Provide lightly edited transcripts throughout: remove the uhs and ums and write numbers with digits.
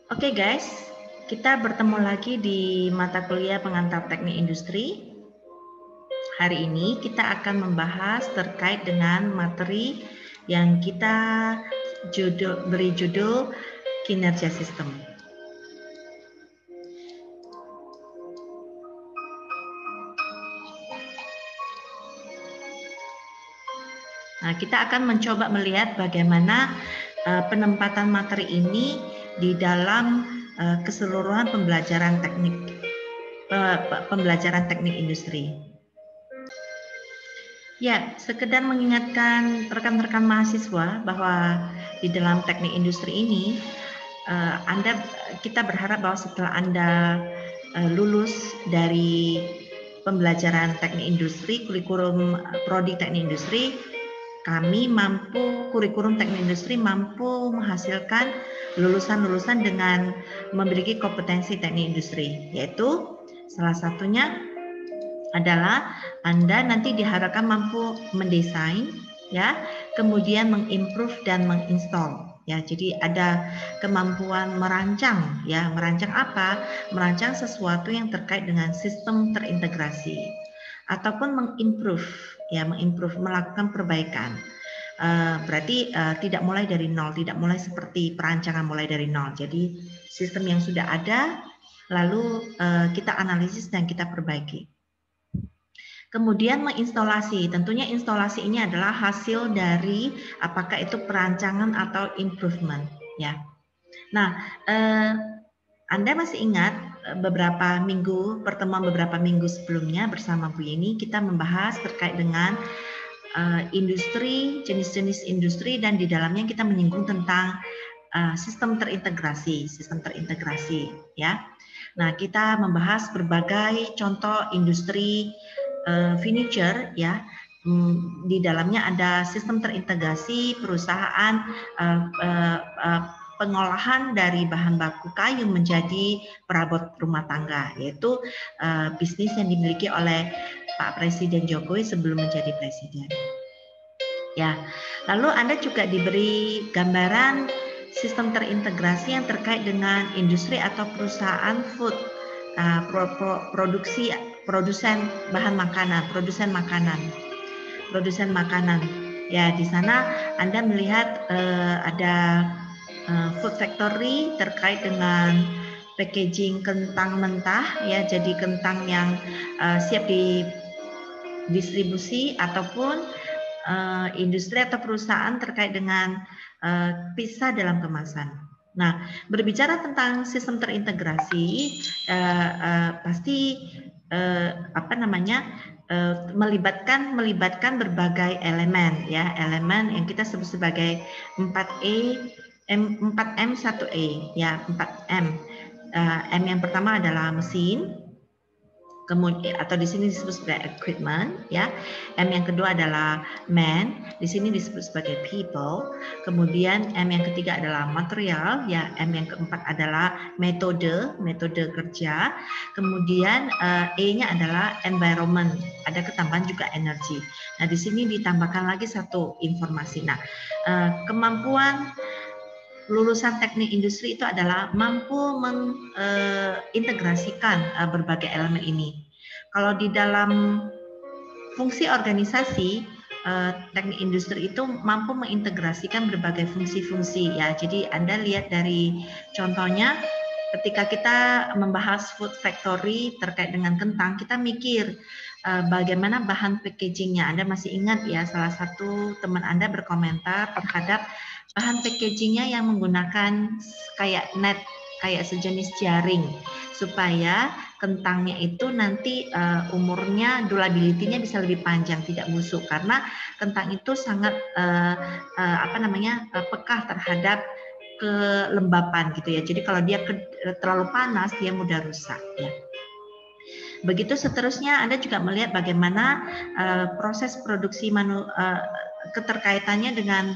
Oke guys, kita bertemu lagi di mata kuliah pengantar teknik industri. Hari ini kita akan membahas terkait dengan materi yang kita beri judul kinerja sistem. Nah, kita akan mencoba melihat bagaimana penempatan materi ini di dalam keseluruhan pembelajaran teknik industri. Ya, sekedar mengingatkan rekan-rekan mahasiswa bahwa di dalam teknik industri ini kita berharap bahwa setelah Anda lulus dari pembelajaran teknik industri, kurikulum prodi teknik industri, kurikulum teknik industri mampu menghasilkan lulusan-lulusan dengan memiliki kompetensi teknik industri, yaitu salah satunya adalah Anda nanti diharapkan mampu mendesain, ya, kemudian mengimprove dan menginstall. Ya, jadi ada kemampuan merancang, ya, merancang apa? Merancang sesuatu yang terkait dengan sistem terintegrasi, ataupun mengimprove, ya, melakukan perbaikan. Berarti tidak mulai dari nol, tidak mulai seperti perancangan mulai dari nol. Jadi sistem yang sudah ada, lalu kita analisis dan kita perbaiki. Kemudian menginstalasi, tentunya instalasi ini adalah hasil dari apakah itu perancangan atau improvement, ya. Nah, Anda masih ingat pertemuan beberapa minggu sebelumnya bersama Bu Yeni kita membahas terkait dengan industri, jenis-jenis industri, dan di dalamnya kita menyinggung tentang sistem terintegrasi, ya. Nah, kita membahas berbagai contoh industri furniture, ya. Di dalamnya ada sistem terintegrasi perusahaan pengolahan dari bahan baku kayu menjadi perabot rumah tangga, yaitu bisnis yang dimiliki oleh Pak Presiden Jokowi sebelum menjadi presiden. Ya, lalu Anda juga diberi gambaran sistem terintegrasi yang terkait dengan industri atau perusahaan food, produsen makanan. Ya, di sana Anda melihat ada food factory terkait dengan packaging kentang mentah, ya, jadi kentang yang siap didistribusi, ataupun industri atau perusahaan terkait dengan pizza dalam kemasan. Nah, berbicara tentang sistem terintegrasi, pasti melibatkan berbagai elemen, ya, elemen yang kita sebut sebagai 4M 1E, ya, 4M. M yang pertama adalah mesin, kemudian atau di sini disebut sebagai equipment, ya. M yang kedua adalah man, di sini disebut sebagai people. Kemudian M yang ketiga adalah material, ya. M yang keempat adalah metode kerja. Kemudian E-nya adalah environment, ada ketambahan juga energi. Nah, di sini ditambahkan lagi satu informasi. Nah, kemampuan lulusan teknik industri itu adalah mampu mengintegrasikan berbagai elemen ini. Kalau di dalam fungsi organisasi, teknik industri itu mampu mengintegrasikan berbagai fungsi-fungsi, ya. Jadi Anda lihat dari contohnya, ketika kita membahas food factory terkait dengan kentang, kita mikir bagaimana bahan packagingnya. Anda masih ingat, ya, salah satu teman Anda berkomentar terhadap bahan packagingnya yang menggunakan kayak net, kayak sejenis jaring, supaya kentangnya itu nanti umurnya, durability-nya bisa lebih panjang, tidak busuk, karena kentang itu sangat peka terhadap kelembapan, gitu ya. Jadi kalau dia terlalu panas, dia mudah rusak, ya. Begitu seterusnya, Anda juga melihat bagaimana proses produksi keterkaitannya dengan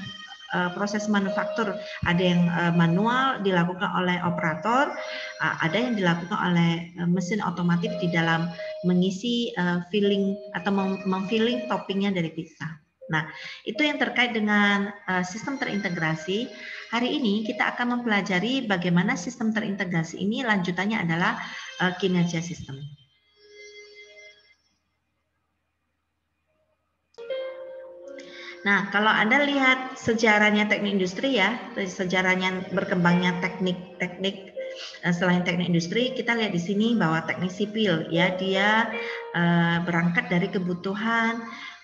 proses manufaktur. Ada yang manual dilakukan oleh operator, ada yang dilakukan oleh mesin otomatis di dalam mengisi filling atau memfilling toppingnya dari pizza. Nah, itu yang terkait dengan sistem terintegrasi. Hari ini kita akan mempelajari bagaimana sistem terintegrasi ini lanjutannya adalah kinerja sistem. Nah, kalau Anda lihat sejarahnya teknik industri ya, sejarahnya berkembangnya teknik-teknik selain teknik industri, kita lihat di sini bahwa teknik sipil ya, dia berangkat dari kebutuhan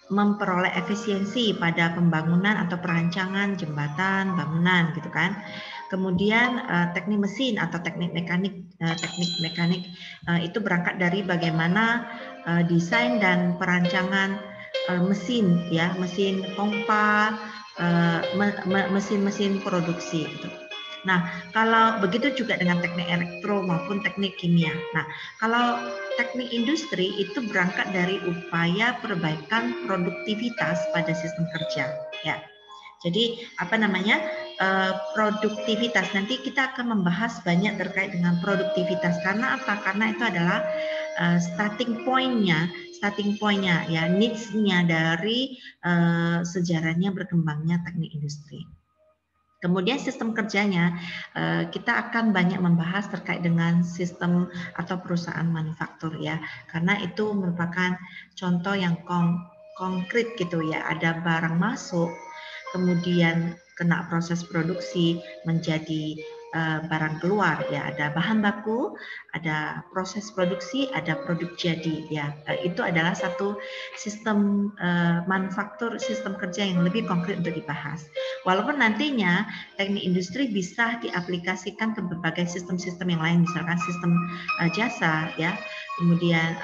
memperoleh efisiensi pada pembangunan atau perancangan jembatan, bangunan gitu kan. Kemudian teknik mesin atau teknik mekanik itu berangkat dari bagaimana desain dan perancangan mesin ya, mesin pompa, mesin-mesin produksi gitu. Nah, kalau begitu juga dengan teknik elektro maupun teknik kimia. Nah, kalau teknik industri itu berangkat dari upaya perbaikan produktivitas pada sistem kerja, ya. Jadi apa namanya produktivitas, nanti kita akan membahas banyak terkait dengan produktivitas. Karena apa? Karena itu adalah starting point-nya ya, needs-nya dari sejarahnya berkembangnya teknik industri. Kemudian sistem kerjanya, kita akan banyak membahas terkait dengan sistem atau perusahaan manufaktur ya, karena itu merupakan contoh yang konkret gitu ya, ada barang masuk, kemudian kena proses produksi menjadi barang keluar ya, ada bahan baku, ada proses produksi, ada produk jadi ya. Itu adalah satu sistem manufaktur, sistem kerja yang lebih konkret untuk dibahas. Walaupun nantinya teknik industri bisa diaplikasikan ke berbagai sistem-sistem yang lain, misalkan sistem jasa ya, kemudian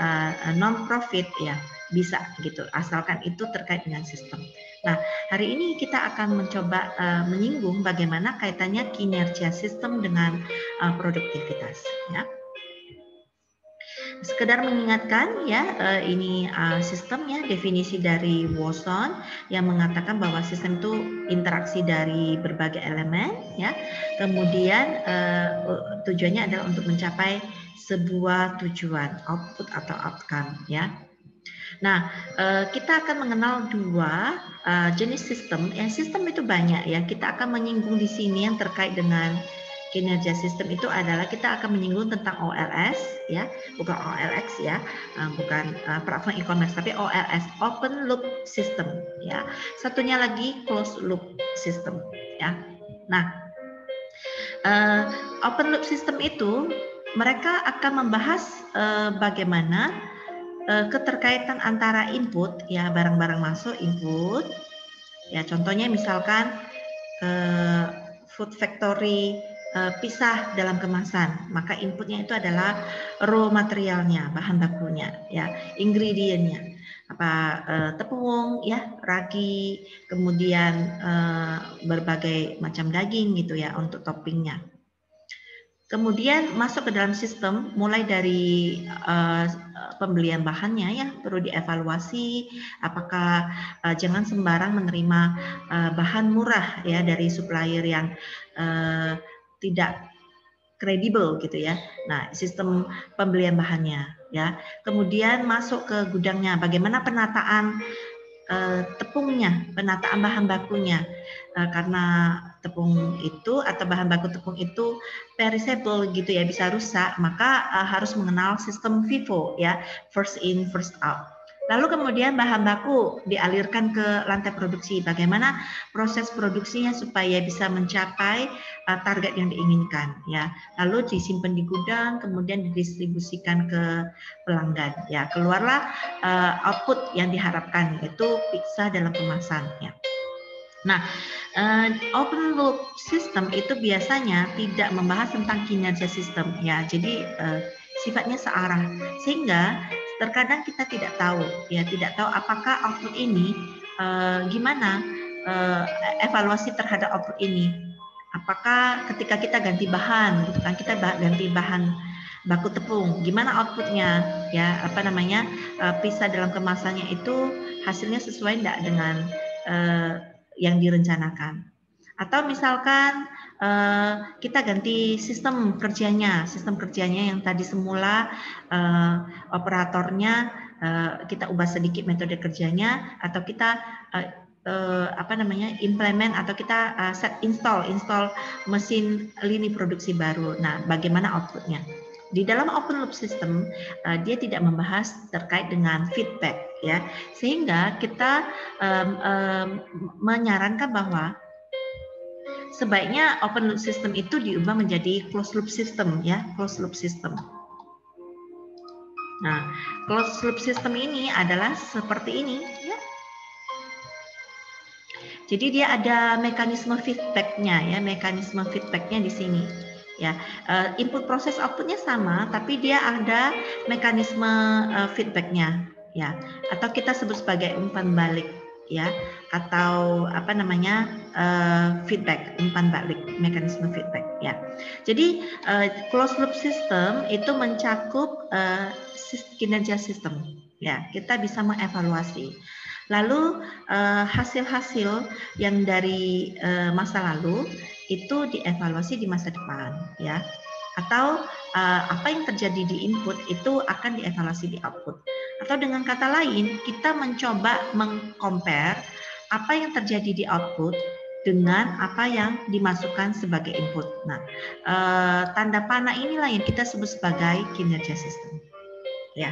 non profit ya, bisa gitu, asalkan itu terkait dengan sistem. Nah, hari ini kita akan mencoba menyinggung bagaimana kaitannya kinerja sistem dengan produktivitas ya. Sekedar mengingatkan ya, ini sistemnya, definisi dari Watson yang mengatakan bahwa sistem itu interaksi dari berbagai elemen ya. Kemudian tujuannya adalah untuk mencapai sebuah tujuan, output atau outcome ya. Nah, kita akan mengenal dua jenis sistem. Yang sistem itu banyak ya. Kita akan menyinggung di sini yang terkait dengan kinerja sistem itu adalah kita akan menyinggung tentang OLS ya, bukan OLX ya, bukan platform e-commerce, tapi OLS, Open Loop System ya. Satunya lagi Closed Loop System ya. Nah, Open Loop System itu mereka akan membahas bagaimana keterkaitan antara input ya, barang-barang masuk input ya, contohnya misalkan food factory pisah dalam kemasan, maka inputnya itu adalah raw materialnya, bahan bakunya ya, ingredientnya apa tepung ya, ragi, kemudian berbagai macam daging gitu ya untuk toppingnya. Kemudian masuk ke dalam sistem, mulai dari pembelian bahannya ya, perlu dievaluasi apakah jangan sembarang menerima bahan murah ya dari supplier yang tidak kredibel gitu ya. Nah, sistem pembelian bahannya ya. Kemudian masuk ke gudangnya, bagaimana penataan tepungnya, penataan bahan bakunya, karena tepung itu atau bahan baku tepung itu perishable gitu ya, bisa rusak, maka harus mengenal sistem FIFO ya, first in first out. Lalu kemudian bahan baku dialirkan ke lantai produksi, bagaimana proses produksinya supaya bisa mencapai target yang diinginkan ya. Lalu disimpan di gudang, kemudian didistribusikan ke pelanggan ya. Keluarlah output yang diharapkan, yaitu pizza dalam kemasan ya. Nah, open loop system itu biasanya tidak membahas tentang kinerja sistem ya. Jadi sifatnya searah, sehingga terkadang kita tidak tahu ya, tidak tahu apakah output ini gimana evaluasi terhadap output ini. Apakah ketika kita ganti bahan gitu kan, kita ganti bahan baku tepung, gimana outputnya ya, apa namanya, pizza dalam kemasannya itu hasilnya sesuai enggak dengan yang direncanakan. Atau misalkan kita ganti sistem kerjanya yang tadi semula operatornya kita ubah sedikit metode kerjanya, atau kita implement atau kita install mesin lini produksi baru. Nah, bagaimana outputnya? Di dalam open loop system dia tidak membahas terkait dengan feedback, ya, sehingga kita menyarankan bahwa sebaiknya open loop system itu diubah menjadi closed loop system, ya, closed loop system. Nah, closed loop system ini adalah seperti ini, ya. Jadi dia ada mekanisme feedbacknya, ya, mekanisme feedbacknya di sini, ya. Input proses outputnya sama, tapi dia ada mekanisme feedbacknya, ya. Atau kita sebut sebagai umpan balik, ya, atau feedback, umpan balik, mekanisme feedback, ya. Jadi closed loop system itu mencakup kinerja sistem, ya. Kita bisa mengevaluasi. Lalu hasil-hasil yang dari masa lalu itu dievaluasi di masa depan, ya. Atau apa yang terjadi di input itu akan dievaluasi di output. Atau dengan kata lain, kita mencoba mengcompare apa yang terjadi di output dengan apa yang dimasukkan sebagai input. Nah, tanda panah inilah yang kita sebut sebagai kinerja sistem, ya.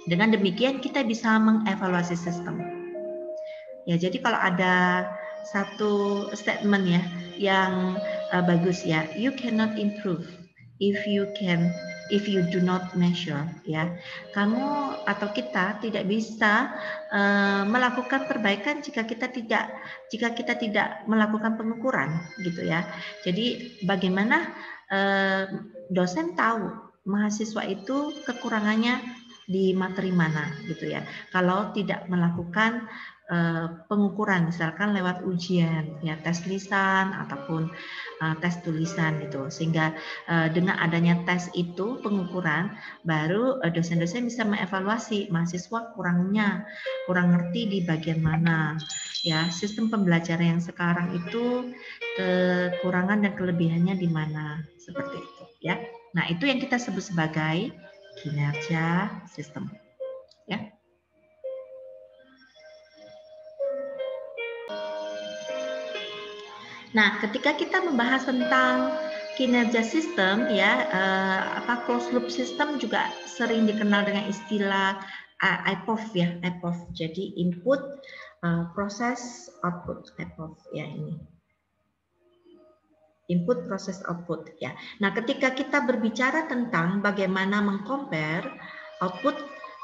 Dengan demikian kita bisa mengevaluasi sistem. Ya, jadi kalau ada satu statement ya yang bagus ya, you cannot improve if you do not measure, ya. Kamu atau kita tidak bisa melakukan perbaikan jika kita tidak melakukan pengukuran, gitu ya. Jadi bagaimana dosen tahu mahasiswa itu kekurangannya di materi mana, gitu ya. Kalau tidak melakukan pengukuran, misalkan lewat ujian, ya, tes lisan ataupun tes tulisan, gitu. Sehingga dengan adanya tes itu, pengukuran, baru dosen-dosen bisa mengevaluasi mahasiswa kurang ngerti di bagian mana. Ya, sistem pembelajaran yang sekarang itu kekurangan dan kelebihannya di mana, seperti itu, ya. Nah, itu yang kita sebut sebagai kinerja sistem, ya. Nah, ketika kita membahas tentang kinerja sistem, ya, closed loop system juga sering dikenal dengan istilah IPOV, ya, IPOV. Jadi input, proses, output, IPOV, ya, ini. Input, proses, output, ya. Nah, ketika kita berbicara tentang bagaimana mengcompare output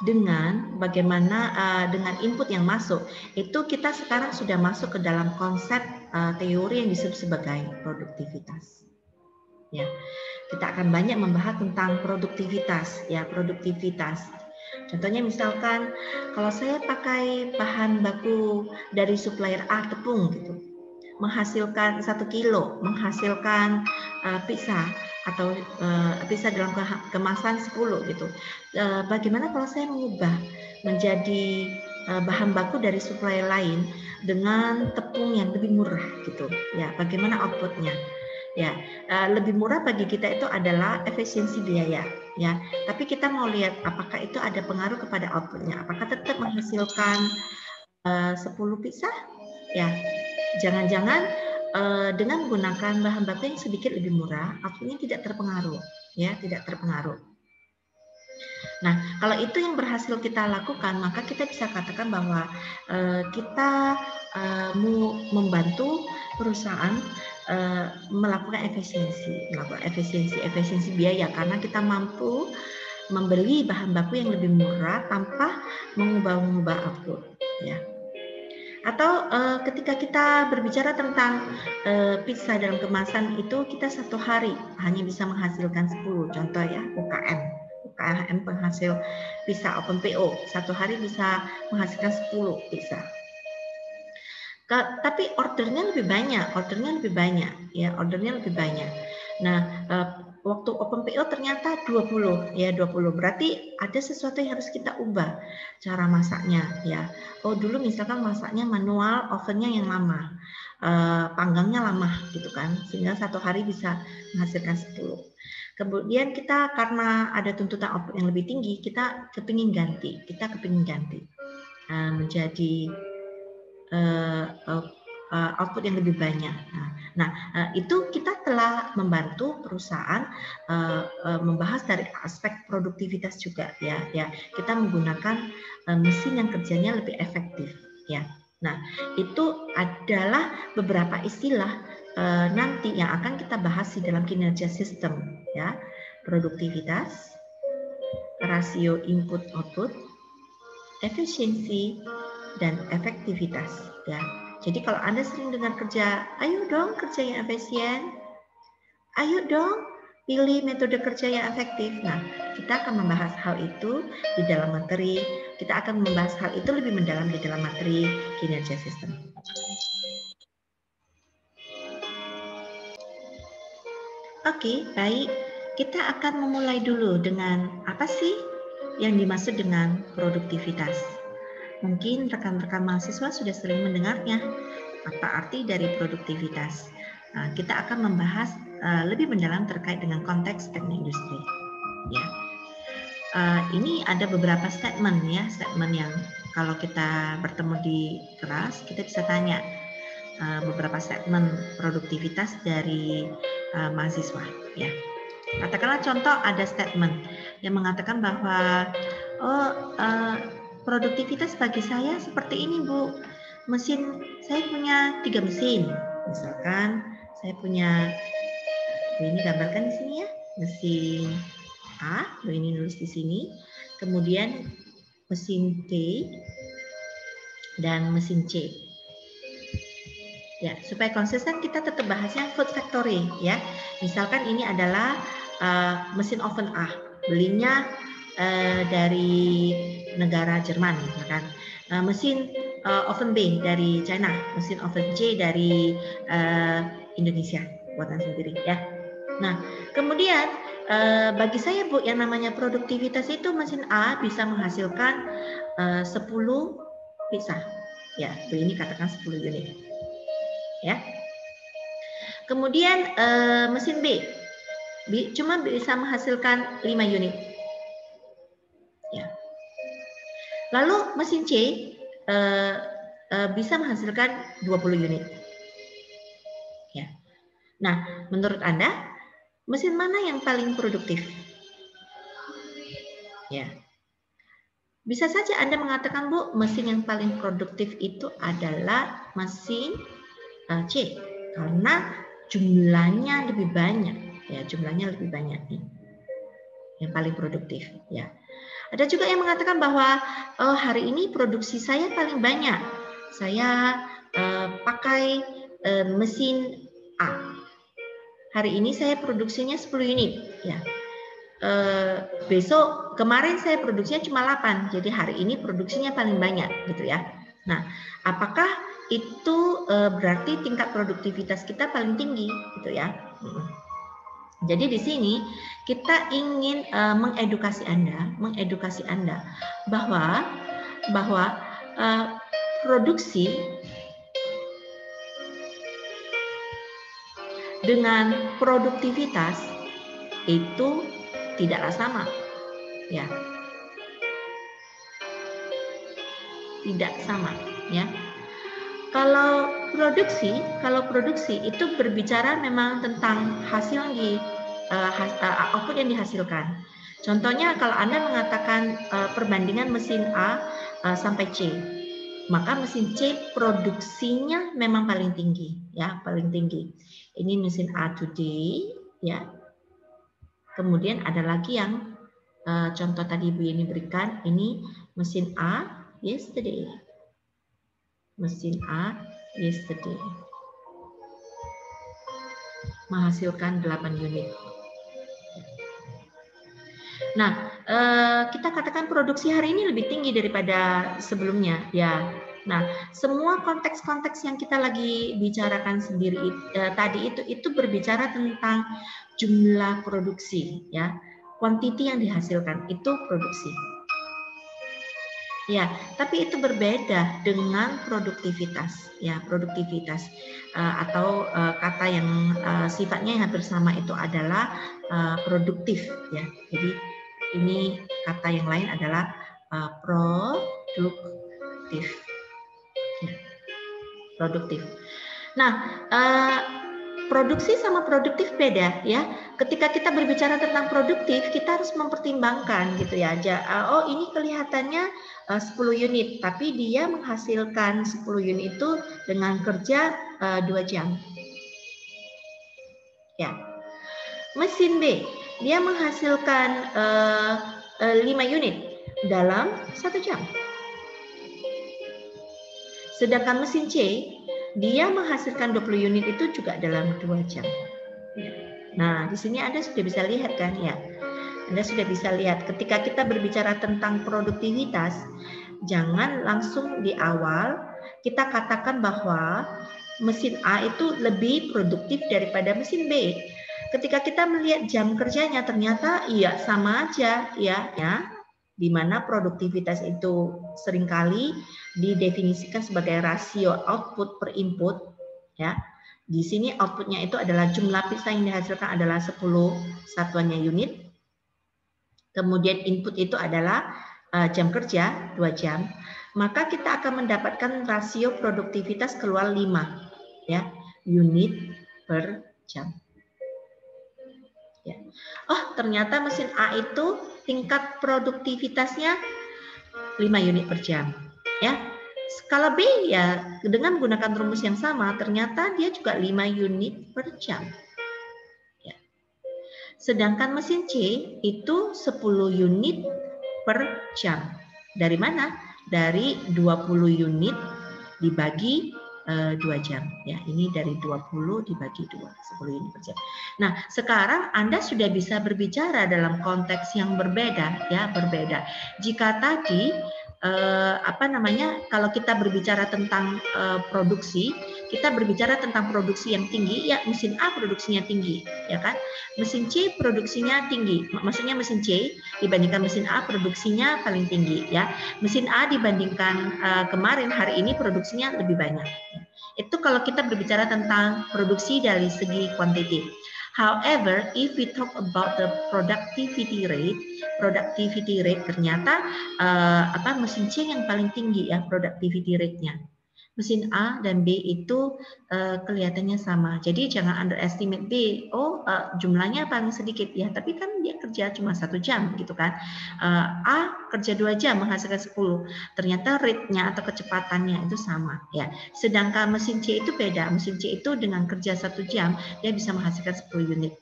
dengan bagaimana dengan input yang masuk, itu kita sekarang sudah masuk ke dalam konsep teori yang disebut sebagai produktivitas. Ya, kita akan banyak membahas tentang produktivitas, ya, produktivitas. Contohnya misalkan kalau saya pakai bahan baku dari supplier A, tepung, gitu, menghasilkan 1 kilo, menghasilkan pizza atau pizza dalam kemasan 10, gitu. Bagaimana kalau saya mengubah menjadi bahan baku dari supplier lain dengan tepung yang lebih murah, gitu, ya, bagaimana outputnya? Ya, lebih murah bagi kita itu adalah efisiensi biaya, ya. Tapi kita mau lihat apakah itu ada pengaruh kepada outputnya, apakah tetap menghasilkan 10 pizza, ya. Jangan-jangan dengan menggunakan bahan baku yang sedikit lebih murah, outputnya tidak terpengaruh, ya, tidak terpengaruh. Nah, kalau itu yang berhasil kita lakukan, maka kita bisa katakan bahwa kita membantu perusahaan melakukan efisiensi biaya, karena kita mampu membeli bahan baku yang lebih murah tanpa mengubah output, ya. Atau ketika kita berbicara tentang pizza dalam kemasan itu, kita 1 hari hanya bisa menghasilkan 10, contoh ya, UKM penghasil pizza open PO, 1 hari bisa menghasilkan 10 pizza. Tapi ordernya lebih banyak, ya, ordernya lebih banyak. Nah, waktu open PO ternyata 20, ya, 20. Berarti ada sesuatu yang harus kita ubah cara masaknya, ya. Oh, dulu misalkan masaknya manual, ovennya yang lama, panggangnya lama, gitu kan, sehingga 1 hari bisa menghasilkan 10. Kemudian kita karena ada tuntutan output yang lebih tinggi, kita kepingin ganti menjadi output yang lebih banyak. Nah, itu kita telah membantu perusahaan membahas dari aspek produktivitas juga, ya. Kita menggunakan mesin yang kerjanya lebih efektif, ya. Nah, itu adalah beberapa istilah nanti yang akan kita bahas di dalam kinerja sistem, ya. Produktivitas, rasio input output, efisiensi, dan efektivitas, ya. Jadi kalau Anda sering dengar kerja, ayo dong kerja yang efisien, ayo dong pilih metode kerja yang efektif. Nah, kita akan membahas hal itu di dalam materi. Kita akan membahas hal itu lebih mendalam di dalam materi kinerja sistem. Oke, baik. Kita akan memulai dulu dengan apa sih yang dimaksud dengan produktivitas. Mungkin rekan-rekan mahasiswa sudah sering mendengarnya. Apa arti dari produktivitas? Nah, kita akan membahas lebih mendalam terkait dengan konteks teknik industri. Ya, ini ada beberapa statement, ya, statement yang kalau kita bertemu di kelas kita bisa tanya beberapa statement produktivitas dari mahasiswa. Ya, katakanlah contoh ada statement yang mengatakan bahwa produktivitas bagi saya seperti ini, Bu. Mesin, saya punya 3 mesin. Misalkan saya punya, ini gambarkan di sini ya, mesin A, ini nulis di sini. Kemudian mesin B dan mesin C. Ya, supaya konsisten kita tetap bahasnya food factory, ya. Misalkan ini adalah mesin oven A, belinya dari negara Jerman, misalkan. Mesin oven B dari China, mesin oven C dari Indonesia, buatan sendiri, ya. Nah, kemudian bagi saya, Bu, yang namanya produktivitas itu mesin A bisa menghasilkan 10 pizza, ya. Bu, ini katakan 10 unit, ya. Kemudian mesin B cuma bisa menghasilkan 5 unit. Ya. Lalu mesin C bisa menghasilkan 20 unit. Ya. Nah, menurut Anda, mesin mana yang paling produktif? Ya. Bisa saja Anda mengatakan, Bu, mesin yang paling produktif itu adalah mesin C, karena jumlahnya lebih banyak. Ya, jumlahnya lebih banyak nih. Yang paling produktif, ya. Ada juga yang mengatakan bahwa hari ini produksi saya paling banyak. Saya pakai mesin A. Hari ini saya produksinya 10 unit. Ya. Besok, kemarin saya produksinya cuma 8. Jadi hari ini produksinya paling banyak, gitu ya. Nah, apakah itu berarti tingkat produktivitas kita paling tinggi, gitu ya? Jadi di sini kita ingin mengedukasi Anda bahwa produksi dengan produktivitas itu tidaklah sama, ya. Tidak sama, ya. Kalau produksi itu berbicara memang tentang hasil yang output yang dihasilkan. Contohnya kalau Anda mengatakan perbandingan mesin A sampai C, maka mesin C produksinya memang paling tinggi, ya, paling tinggi. Ini mesin A today, ya. Kemudian ada lagi yang contoh tadi Bu ini berikan, ini mesin A yesterday. Mesin A yesterday menghasilkan 8 unit. Nah, kita katakan produksi hari ini lebih tinggi daripada sebelumnya, ya. Nah, semua konteks-konteks yang kita lagi bicarakan sendiri tadi itu berbicara tentang jumlah produksi, ya. Quantity yang dihasilkan itu produksi. Ya, tapi itu berbeda dengan produktivitas, ya, produktivitas atau kata yang sifatnya yang hampir sama itu adalah produktif, ya. Jadi ini kata yang lain adalah produktif. Ya. produktif. Nah, produksi sama produktif beda ya. Ketika kita berbicara tentang produktif, kita harus mempertimbangkan gitu ya. Oh, ini kelihatannya 10 unit, tapi dia menghasilkan 10 unit itu dengan kerja 2 jam. Ya. Mesin B, dia menghasilkan 5 unit dalam 1 jam. Sedangkan mesin C, dia menghasilkan 20 unit itu juga dalam 2 jam. Nah, di sini Anda sudah bisa lihat kan ya. Anda sudah bisa lihat ketika kita berbicara tentang produktivitas, jangan langsung di awal kita katakan bahwa mesin A itu lebih produktif daripada mesin B. Ketika kita melihat jam kerjanya ternyata iya sama aja ya, di mana produktivitas itu seringkali didefinisikan sebagai rasio output per input ya. Di sini outputnya itu adalah jumlah pizza yang dihasilkan adalah 10 satuannya unit. Kemudian input itu adalah jam kerja 2 jam. Maka kita akan mendapatkan rasio produktivitas keluar 5 ya, unit per jam. Ya. Oh, ternyata mesin A itu tingkat produktivitasnya 5 unit per jam ya. Skala B ya dengan menggunakan rumus yang sama ternyata dia juga 5 unit per jam. Ya. Sedangkan mesin C itu 10 unit per jam. Dari mana? Dari 20 unit dibagi 2 jam. Ya, ini dari 20 dibagi 2, 10 unit per jam. Nah, sekarang Anda sudah bisa berbicara dalam konteks yang berbeda ya, berbeda. Jika tadi kalau kita berbicara tentang produksi, kita berbicara tentang produksi yang tinggi, ya mesin A produksinya tinggi, ya kan? Mesin C produksinya tinggi, maksudnya mesin C dibandingkan mesin A produksinya paling tinggi, ya. Mesin A dibandingkan kemarin hari ini produksinya lebih banyak. Itu kalau kita berbicara tentang produksi dari segi kuantitatif. However, if we talk about the productivity rate ternyata mesin C yang paling tinggi ya productivity rate-nya. Mesin A dan B itu kelihatannya sama. Jadi jangan underestimate B. Jumlahnya paling sedikit ya, tapi kan dia kerja cuma 1 jam gitu kan. A kerja 2 jam menghasilkan 10. Ternyata rate-nya atau kecepatannya itu sama ya. Sedangkan mesin C itu beda. Mesin C itu dengan kerja 1 jam dia bisa menghasilkan 10 unit.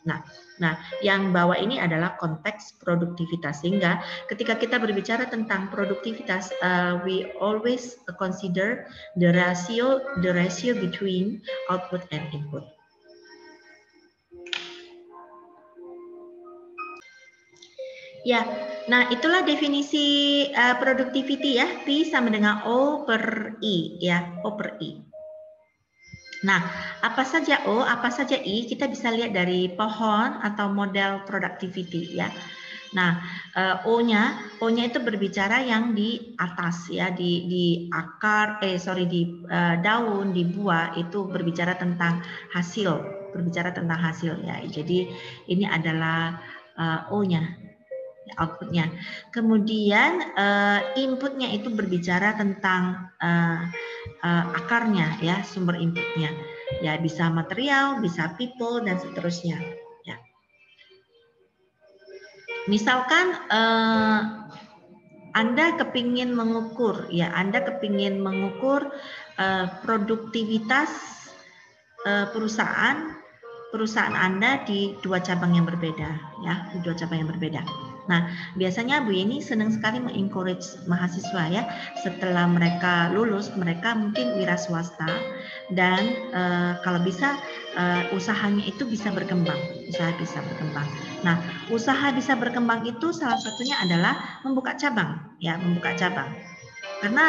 Nah, yang bawah ini adalah konteks produktivitas. Sehingga ketika kita berbicara tentang produktivitas, we always consider the ratio between output and input. Ya, nah itulah definisi productivity ya, P sama dengan O per I ya, O per I. Nah, apa saja O, apa saja I, kita bisa lihat dari pohon atau model productivity ya. Nah, O-nya itu berbicara yang di atas ya, di akar, di daun, di buah itu berbicara tentang hasil, ya. Jadi ini adalah O-nya, outputnya. Kemudian inputnya itu berbicara tentang akarnya ya, sumber inputnya. Ya bisa material, bisa people dan seterusnya. Ya. Misalkan Anda kepingin mengukur produktivitas perusahaan Anda di 2 cabang yang berbeda ya, di 2 cabang yang berbeda. Nah, biasanya Bu Yeni senang sekali mengencourage mahasiswa ya, setelah mereka lulus mereka mungkin wira swasta dan kalau bisa usahanya itu bisa berkembang, Nah, usaha bisa berkembang itu salah satunya adalah membuka cabang ya, Karena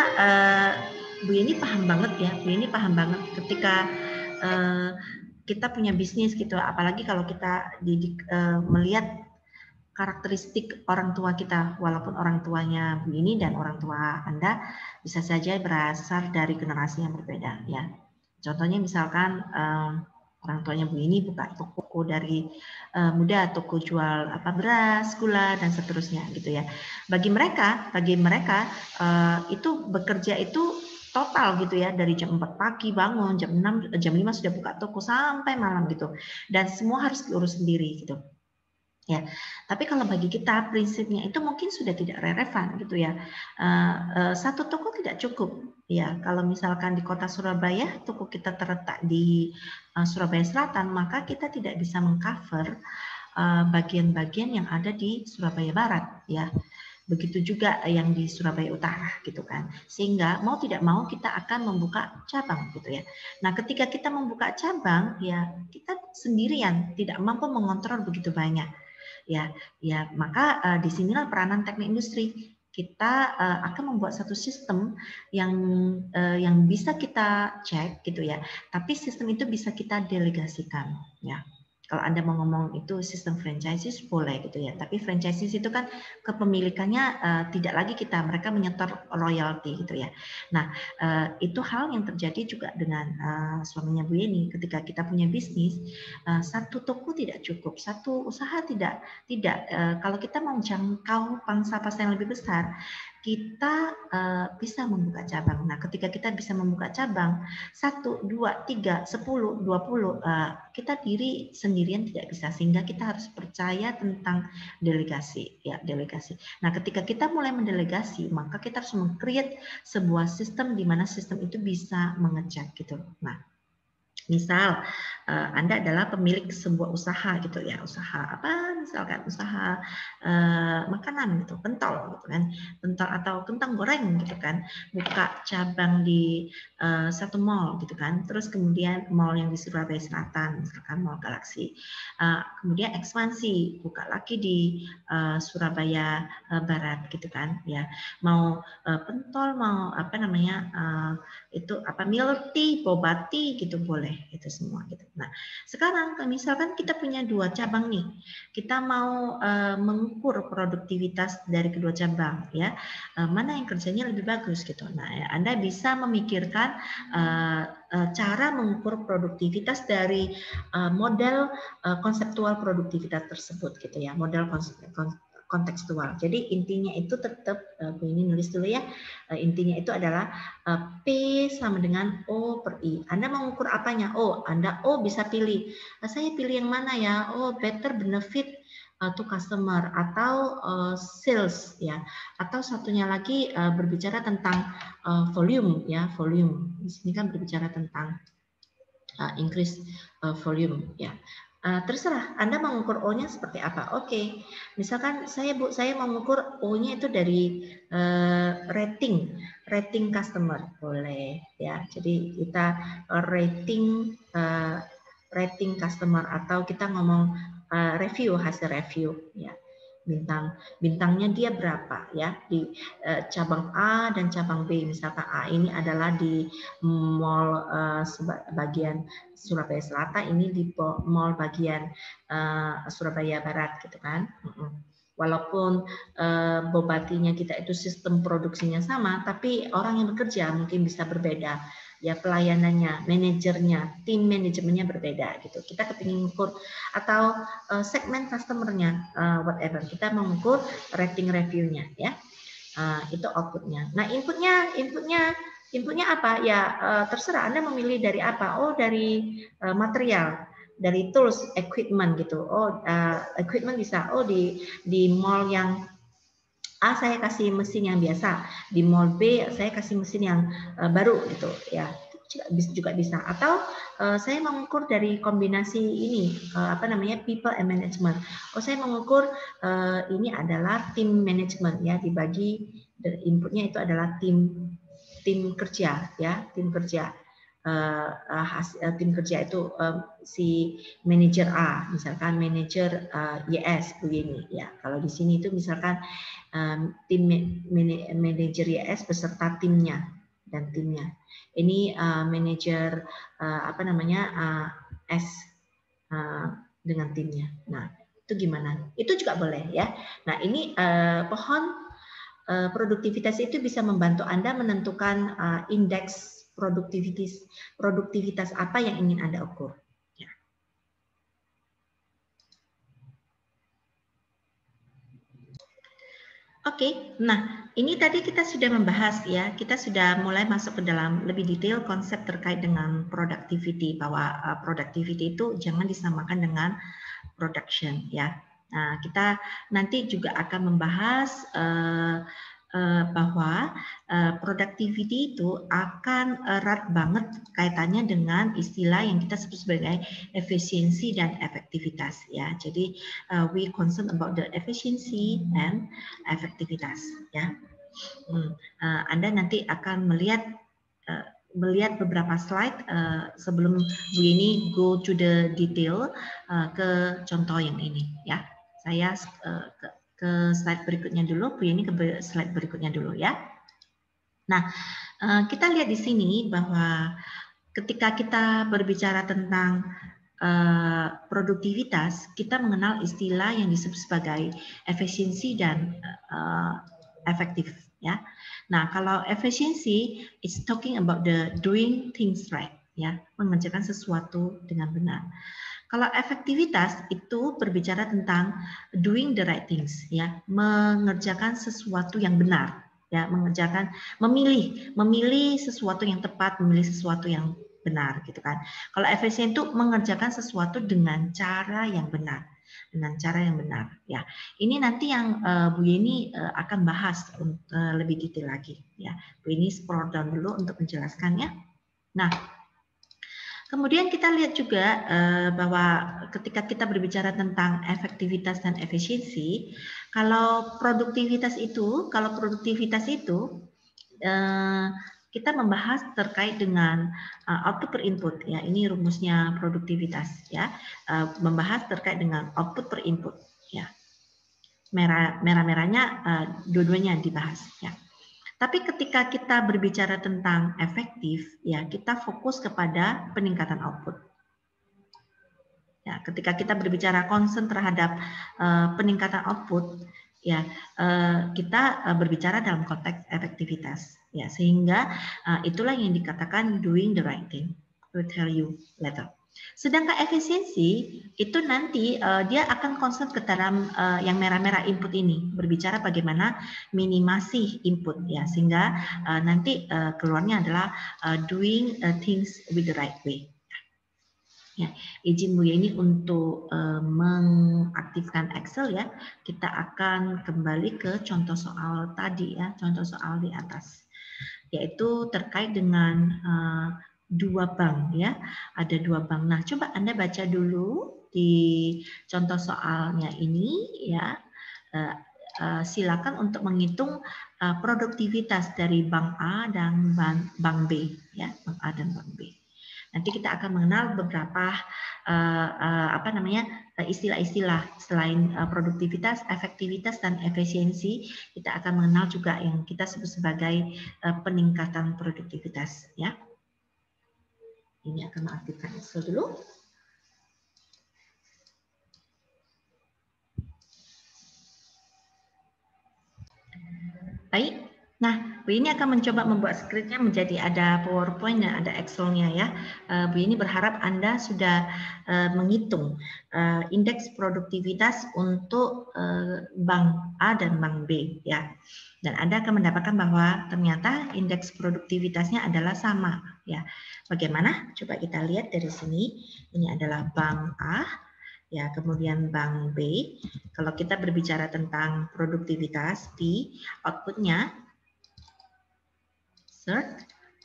Bu Yeni paham banget ketika kita punya bisnis gitu, apalagi kalau kita melihat karakteristik orang tua kita, walaupun orang tuanya Bu Yeni dan orang tua Anda bisa saja berasal dari generasi yang berbeda ya. Contohnya misalkan orang tuanya Bu Yeni buka toko dari muda, toko jual beras, gula dan seterusnya gitu ya. Bagi mereka itu bekerja itu total gitu ya, dari jam 4 pagi bangun, jam 6, jam 5 sudah buka toko sampai malam gitu. Dan semua harus diurus sendiri gitu. Ya, tapi kalau bagi kita prinsipnya itu mungkin sudah tidak relevan gitu ya. Satu toko tidak cukup. Ya, kalau misalkan di kota Surabaya, toko kita terletak di Surabaya Selatan, maka kita tidak bisa mengcover bagian-bagian yang ada di Surabaya Barat ya. Begitu juga yang di Surabaya Utara gitu kan. Sehingga mau tidak mau kita akan membuka cabang gitu ya. Nah, ketika kita membuka cabang ya kita sendirian tidak mampu mengontrol begitu banyak. Ya, maka disinilah peranan teknik industri. Kita akan membuat satu sistem yang bisa kita cek gitu ya. Tapi sistem itu bisa kita delegasikan ya. Kalau Anda mau ngomong itu sistem franchise boleh gitu ya. Tapi franchise itu kan kepemilikannya tidak lagi kita, mereka menyetor royalti gitu ya. Nah, itu hal yang terjadi juga dengan suaminya Bu Yeni. Ketika kita punya bisnis, satu toko tidak cukup, satu usaha tidak. Kalau kita mau jangkau pangsa pasar yang lebih besar, kita bisa membuka cabang. Nah, ketika kita bisa membuka cabang 1, 2, 3, 10, 20, kita diri sendirian tidak bisa, sehingga kita harus percaya tentang delegasi ya, delegasi. Nah, ketika kita mulai mendelegasi, maka kita harus meng-create sebuah sistem di mana sistem itu bisa mengecek gitu. Nah, misal Anda adalah pemilik sebuah usaha gitu ya, usaha apa misalkan usaha makanan gitu, pentol gitu kan, pentol atau kentang goreng gitu kan, buka cabang di satu mall gitu kan, terus kemudian mall yang di Surabaya Selatan misalkan Mall Galaxy, kemudian ekspansi buka lagi di Surabaya Barat gitu kan ya, mau pentol mau apa namanya itu apa milk tea, boba tea gitu boleh itu semua gitu. Nah, sekarang misalkan kita punya 2 cabang nih, kita mau mengukur produktivitas dari kedua cabang ya, mana yang kerjanya lebih bagus gitu. Nah, Anda bisa memikirkan cara mengukur produktivitas dari model konseptual produktivitas tersebut gitu ya, model kontekstual. Jadi intinya itu tetap ini nulis dulu ya. Intinya itu adalah P sama dengan O per I. Anda mengukur apanya? O, Anda bisa pilih. Saya pilih yang mana ya? Oh, better benefit to customer atau sales ya. Atau satunya lagi berbicara tentang volume ya, volume. Di sini kan berbicara tentang increase volume ya. Terserah Anda mengukur O-nya seperti apa. Oke, misalkan saya mengukur O-nya itu dari rating customer boleh ya. Jadi kita rating customer atau kita ngomong hasil review ya. Bintangnya dia berapa ya di cabang A dan cabang B. Misalkan A ini adalah di mall bagian Surabaya Selatan, ini di mall bagian Surabaya Barat gitu kan. Walaupun bobatinya kita itu sistem produksinya sama, tapi orang yang bekerja mungkin bisa berbeda. Ya pelayanannya, manajernya, tim manajemennya berbeda gitu. Kita kepingin mengukur atau segmen customernya, whatever. Kita mengukur rating reviewnya ya. Itu outputnya. Nah inputnya apa ya, terserah Anda memilih dari apa. Oh dari material, dari tools, equipment gitu. Oh equipment bisa. Oh di mall yang A saya kasih mesin yang biasa, di mall B saya kasih mesin yang baru gitu ya. Itu juga bisa. Atau saya mengukur dari kombinasi ini apa namanya people and management. Oh saya mengukur ini adalah tim management ya, dibagi inputnya itu adalah tim kerja ya, tim kerja. Tim kerja itu si manajer A, misalkan manajer YS begini ya. Kalau di sini itu misalkan tim manajer YS beserta timnya dan timnya. Ini manajer apa namanya S dengan timnya. Nah itu gimana? Itu juga boleh ya. Nah ini pohon produktivitas itu bisa membantu Anda menentukan indeks produktivitas apa yang ingin Anda ukur. Ya. Oke, nah ini tadi kita sudah membahas ya, kita sudah mulai masuk ke dalam lebih detail konsep terkait dengan productivity, bahwa productivity itu jangan disamakan dengan production ya. Nah, kita nanti juga akan membahas bahwa productivity itu akan erat banget kaitannya dengan istilah yang kita sebut sebagai efisiensi dan efektivitas ya. Jadi we concern about the efficiency and efektivitas ya. Anda nanti akan melihat beberapa slide sebelum Bu ini go to the detail ke contoh yang ini ya. Saya ke slide berikutnya dulu, Bu ini ke slide berikutnya dulu ya. Nah, kita lihat di sini bahwa ketika kita berbicara tentang produktivitas, kita mengenal istilah yang disebut sebagai efisiensi dan efektif ya. Nah, kalau efisiensi is talking about the doing things right ya, mengerjakan sesuatu dengan benar. Kalau efektivitas itu berbicara tentang doing the right things ya, mengerjakan sesuatu yang benar ya, memilih sesuatu yang tepat, memilih sesuatu yang benar gitu kan. Kalau efisien itu mengerjakan sesuatu dengan cara yang benar, ya. Ini nanti yang Bu Yeni akan bahas lebih detail lagi ya. Bu Yeni scroll down dulu untuk menjelaskannya. Nah, kemudian kita lihat juga bahwa ketika kita berbicara tentang efektivitas dan efisiensi, kalau produktivitas itu kita membahas terkait dengan output per input ya. Ini rumusnya produktivitas ya. Membahas terkait dengan output per input ya. Merah-merahnya dua-duanya dibahas ya. Tapi ketika kita berbicara tentang efektif, ya kita fokus kepada peningkatan output. Ya, ketika kita berbicara concern terhadap peningkatan output, ya kita berbicara dalam konteks efektivitas. Ya, sehingga itulah yang dikatakan doing the right thing. I will tell you later. Sedangkan efisiensi itu nanti dia akan concern ke dalam yang merah-merah input ini, berbicara bagaimana minimasi input ya, sehingga nanti keluarnya adalah doing things with the right way. Ya, izin Bu Yeni untuk mengaktifkan Excel ya. Kita akan kembali ke contoh soal tadi ya, contoh soal di atas, yaitu terkait dengan dua bank ya, ada dua bank. Nah, coba Anda baca dulu di contoh soalnya ini ya. Silakan untuk menghitung produktivitas dari bank A dan bank B ya, bank A dan bank B. Nanti kita akan mengenal beberapa istilah-istilah selain produktivitas, efektivitas dan efisiensi. Kita akan mengenal juga yang kita sebut sebagai peningkatan produktivitas ya. Ini akan mengaktifkan Excel dulu. Baik, nah Bu ini akan mencoba membuat skripnya menjadi ada PowerPoint dan ada Excel-nya ya. Bu ini berharap Anda sudah menghitung indeks produktivitas untuk bank A dan bank B ya. Dan Anda akan mendapatkan bahwa ternyata indeks produktivitasnya adalah sama ya. Bagaimana? Coba kita lihat dari sini. Ini adalah bank A. Ya, kemudian bank B, kalau kita berbicara tentang produktivitas di outputnya,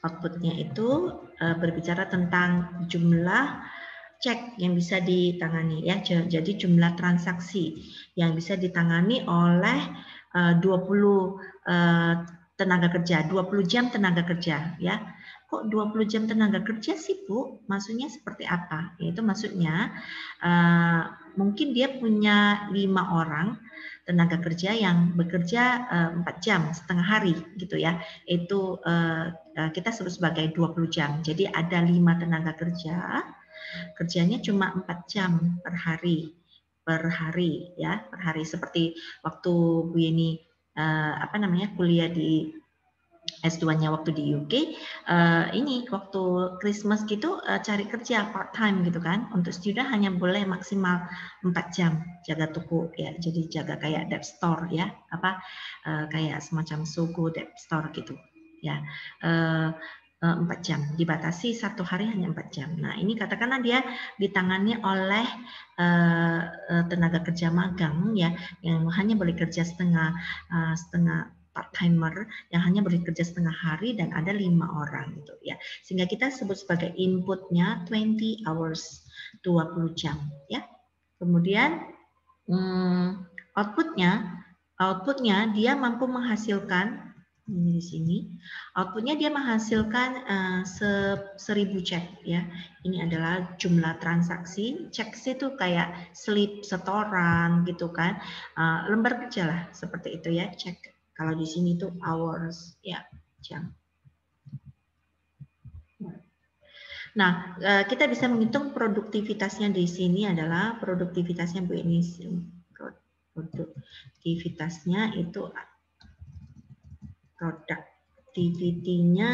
outputnya itu berbicara tentang jumlah cek yang bisa ditangani ya, jadi jumlah transaksi yang bisa ditangani oleh 20 tenaga kerja, 20 jam tenaga kerja ya. Kok 20 jam tenaga kerja sih Bu? Maksudnya seperti apa? Yaitu maksudnya mungkin dia punya 5 orang tenaga kerja yang bekerja 4 jam setengah hari gitu ya. Itu kita sebut sebagai 20 jam. Jadi ada 5 tenaga kerja, kerjanya cuma 4 jam per hari ya, per hari. Seperti waktu Bu Yeni kuliah di S2-nya waktu di UK, ini waktu Christmas gitu cari kerja part time gitu kan. Untuk student hanya boleh maksimal 4 jam jaga toko ya. Jadi jaga kayak dep store ya, kayak semacam Sogo dep store gitu ya. 4 jam, dibatasi satu hari hanya 4 jam. Nah ini katakanlah dia ditangani oleh tenaga kerja magang ya, yang hanya boleh kerja setengah part timer yang hanya bekerja setengah hari dan ada 5 orang gitu ya. Sehingga kita sebut sebagai inputnya 20 hours, 20 jam ya. Kemudian outputnya dia mampu menghasilkan ini di sini. Outputnya dia menghasilkan 1000 cek ya. Ini adalah jumlah transaksi. Cek itu kayak slip setoran gitu kan. Lembar kerja lah seperti itu ya, cek. Kalau di sini tuh hours ya, jam. Nah, kita bisa menghitung produktivitasnya di sini adalah produktivitasnya Bu ini. Produktivitasnya itu productivity-nya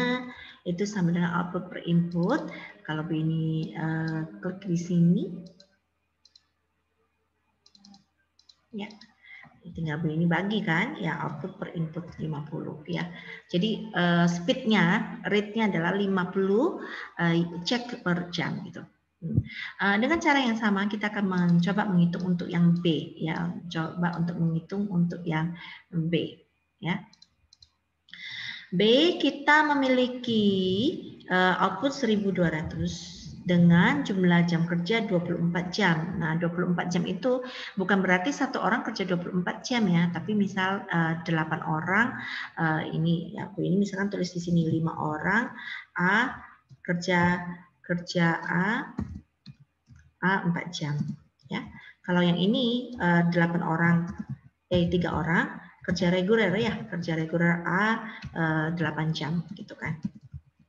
itu sama dengan output per input. Kalau Bu ini klik di sini, ya. Tinggal Bu ini bagi kan ya, output per input 50 ya. Jadi speednya, rate-nya adalah 50 cek per jam gitu. Dengan cara yang sama kita akan mencoba menghitung untuk yang B ya, coba untuk menghitung untuk yang B ya. B kita memiliki output 1200 dengan jumlah jam kerja 24 jam. Nah, 24 jam itu bukan berarti satu orang kerja 24 jam ya, tapi misal 8 orang ini ya, aku ini misalkan tulis di sini 5 orang A kerja A 4 jam ya. Kalau yang ini 8 orang 3 orang kerja reguler ya, kerja reguler A 8 jam gitu kan.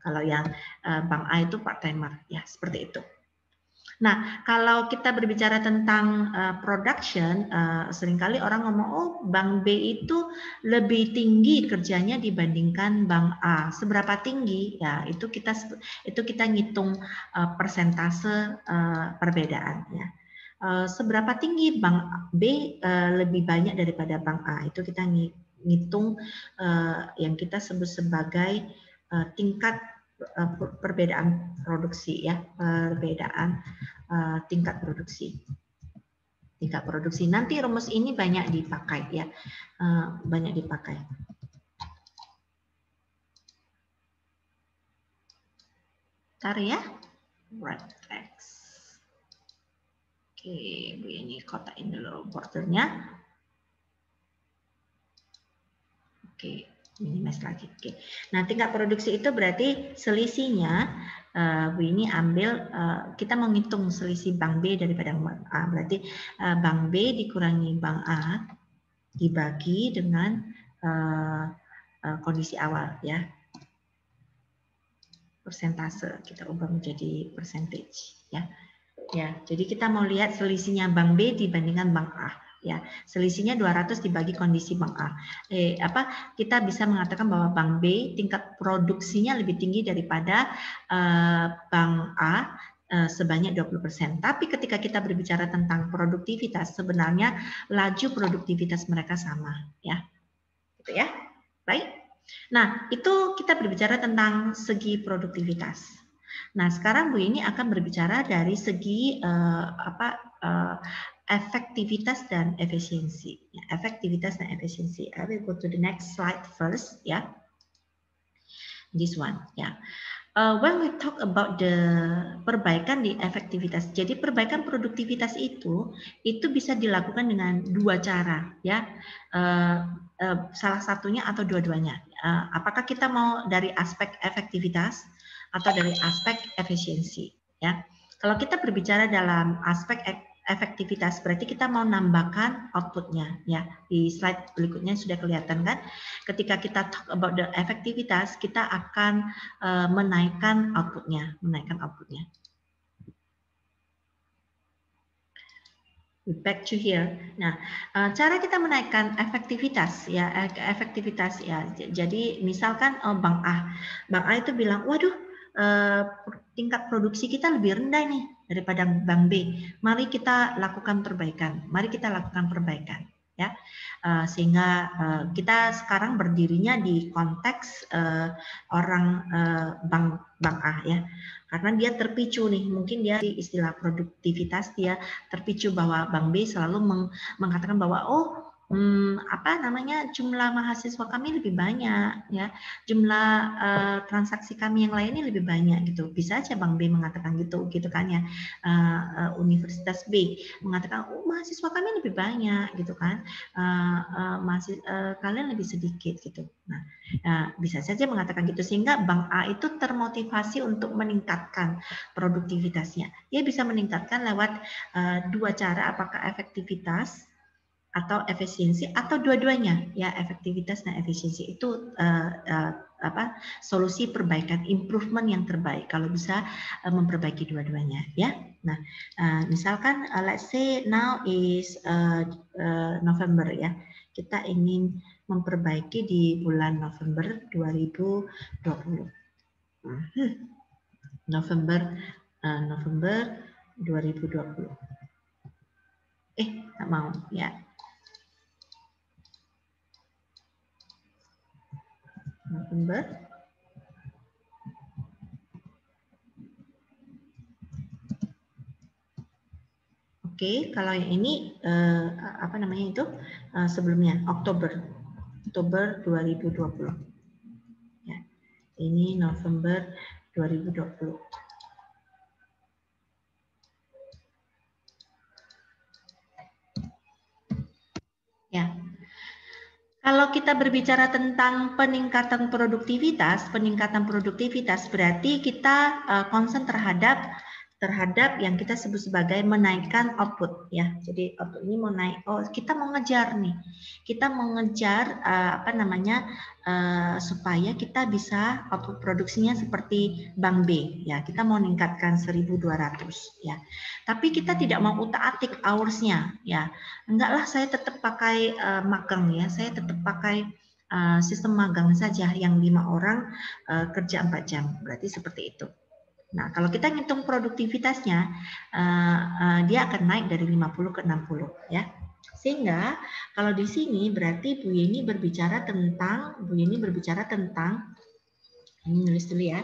Kalau yang Bank A itu part timer ya, seperti itu. Nah, kalau kita berbicara tentang production, seringkali orang ngomong, oh Bank B itu lebih tinggi kerjanya dibandingkan Bank A. Seberapa tinggi? Ya, itu kita ngitung persentase perbedaan ya. Seberapa tinggi Bank B lebih banyak daripada Bank A? Itu kita ngitung yang kita sebut sebagai tingkat perbedaan produksi ya, perbedaan tingkat produksi. Tingkat produksi. Nanti rumus ini banyak dipakai ya, banyak dipakai. Bentar ya, right text. Oke, Bu ini kotain dulu bordernya. Oke. Minimize lagi. Oke. Nah, tingkat produksi itu berarti selisihnya Bu ini ambil kita menghitung selisih Bank B daripada Bank A. Berarti Bank B dikurangi Bank A dibagi dengan kondisi awal ya. Persentase kita ubah menjadi percentage ya. Ya, jadi kita mau lihat selisihnya Bank B dibandingkan Bank A. Ya, selisihnya 200 dibagi kondisi Bank A. Kita bisa mengatakan bahwa Bank B tingkat produksinya lebih tinggi daripada Bank A sebanyak 20%. Tapi ketika kita berbicara tentang produktivitas, sebenarnya laju produktivitas mereka sama, ya. Gitu ya. Baik. Nah, itu kita berbicara tentang segi produktivitas. Nah, sekarang Bu ini akan berbicara dari segi efektivitas dan efisiensi. Efektivitas dan efisiensi. I will go to the next slide first, ya. This one, ya. When we talk about the perbaikan di efektivitas, jadi perbaikan produktivitas itu bisa dilakukan dengan dua cara, ya. Salah satunya atau dua-duanya. Apakah kita mau dari aspek efektivitas atau dari aspek efisiensi, ya. Kalau kita berbicara dalam aspek efektivitas berarti kita mau nambahkan outputnya ya. Di slide berikutnya sudah kelihatan kan, ketika kita talk about the efektivitas kita akan menaikkan outputnya. Back to here. Nah, cara kita menaikkan efektivitas ya, efektivitas ya. Jadi misalkan Bank A itu bilang, waduh, tingkat produksi kita lebih rendah nih daripada Bank B. Mari kita lakukan perbaikan. Mari kita lakukan perbaikan. Ya, sehingga kita sekarang berdirinya di konteks orang bank A ya, karena dia terpicu nih, mungkin dia istilah produktivitas, dia terpicu bahwa Bank B selalu mengatakan bahwa apa namanya, jumlah mahasiswa kami lebih banyak ya, jumlah transaksi kami yang lainnya lebih banyak gitu. Bisa aja Bank B mengatakan gitu kan ya. Universitas B mengatakan mahasiswa kami lebih banyak gitu kan, kalian lebih sedikit gitu. Nah, bisa saja mengatakan gitu, sehingga Bank A itu termotivasi untuk meningkatkan produktivitasnya. Dia bisa meningkatkan lewat dua cara, apakah efektivitas atau efisiensi atau dua-duanya ya, efektivitas dan efisiensi itu solusi perbaikan, improvement yang terbaik kalau bisa memperbaiki dua-duanya ya. Nah, misalkan let's say now is November ya, kita ingin memperbaiki di bulan November 2020. November 2020. Tak mau ya. November. Oke, kalau yang ini apa namanya itu sebelumnya Oktober 2020. Ya, ini November 2020. Ya. Kalau kita berbicara tentang peningkatan produktivitas berarti kita concern terhadap yang kita sebut sebagai menaikkan output ya. Jadi output ini mau naik, kita mau ngejar nih. Kita mau ngejar supaya kita bisa output produksinya seperti Bank B ya. Kita mau meningkatkan 1.200 ya. Tapi kita tidak mau utak-atik hours-nya ya. Enggak lah, saya tetap pakai magang ya. Saya tetap pakai sistem magang saja yang 5 orang kerja 4 jam. Berarti seperti itu. Nah, kalau kita ngitung produktivitasnya, dia akan naik dari 50 ke 60 ya. Sehingga kalau di sini berarti Bu Yeni berbicara tentang ini nulis dulu ya.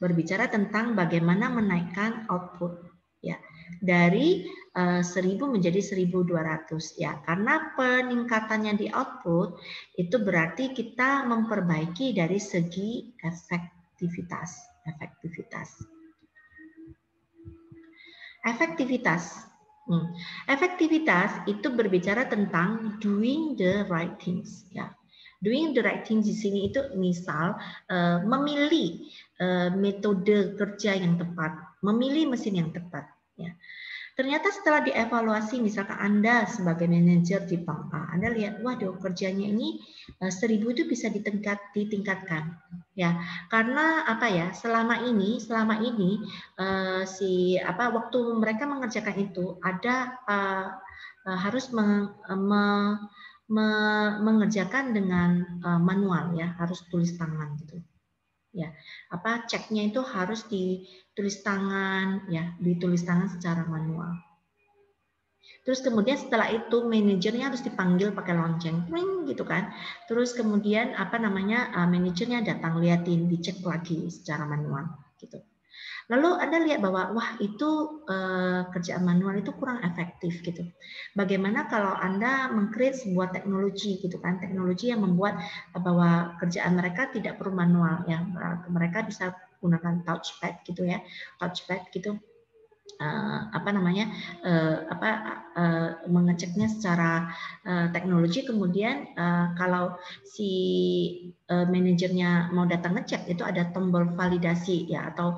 Berbicara tentang bagaimana menaikkan output ya. Dari 1.000 menjadi 1.200 ya. Karena peningkatannya di output itu berarti kita memperbaiki dari segi efektivitas. Efektivitas itu berbicara tentang doing the right things ya. Doing the right things di sini itu misal memilih metode kerja yang tepat, memilih mesin yang tepat ya. Ternyata setelah dievaluasi, misalkan Anda sebagai manajer di Bank A, Anda lihat, waduh kerjanya ini 1.000 itu bisa ditingkatkan, ya. Karena apa ya? Selama ini waktu mereka mengerjakan itu ada harus mengerjakan dengan manual ya, harus tulis tangan gitu. Ya, ceknya itu harus ditulis tangan secara manual. Terus kemudian setelah itu manajernya harus dipanggil pakai lonceng, gitu kan. Terus kemudian manajernya datang liatin, dicek lagi secara manual gitu. Lalu Anda lihat bahwa wah itu kerjaan manual itu kurang efektif gitu. Bagaimana kalau Anda meng-create sebuah teknologi gitu kan, teknologi yang membuat bahwa kerjaan mereka tidak perlu manual ya, mereka bisa gunakan touchpad gitu ya, mengeceknya secara teknologi. Kemudian kalau si manajernya mau datang ngecek, itu ada tombol validasi ya, atau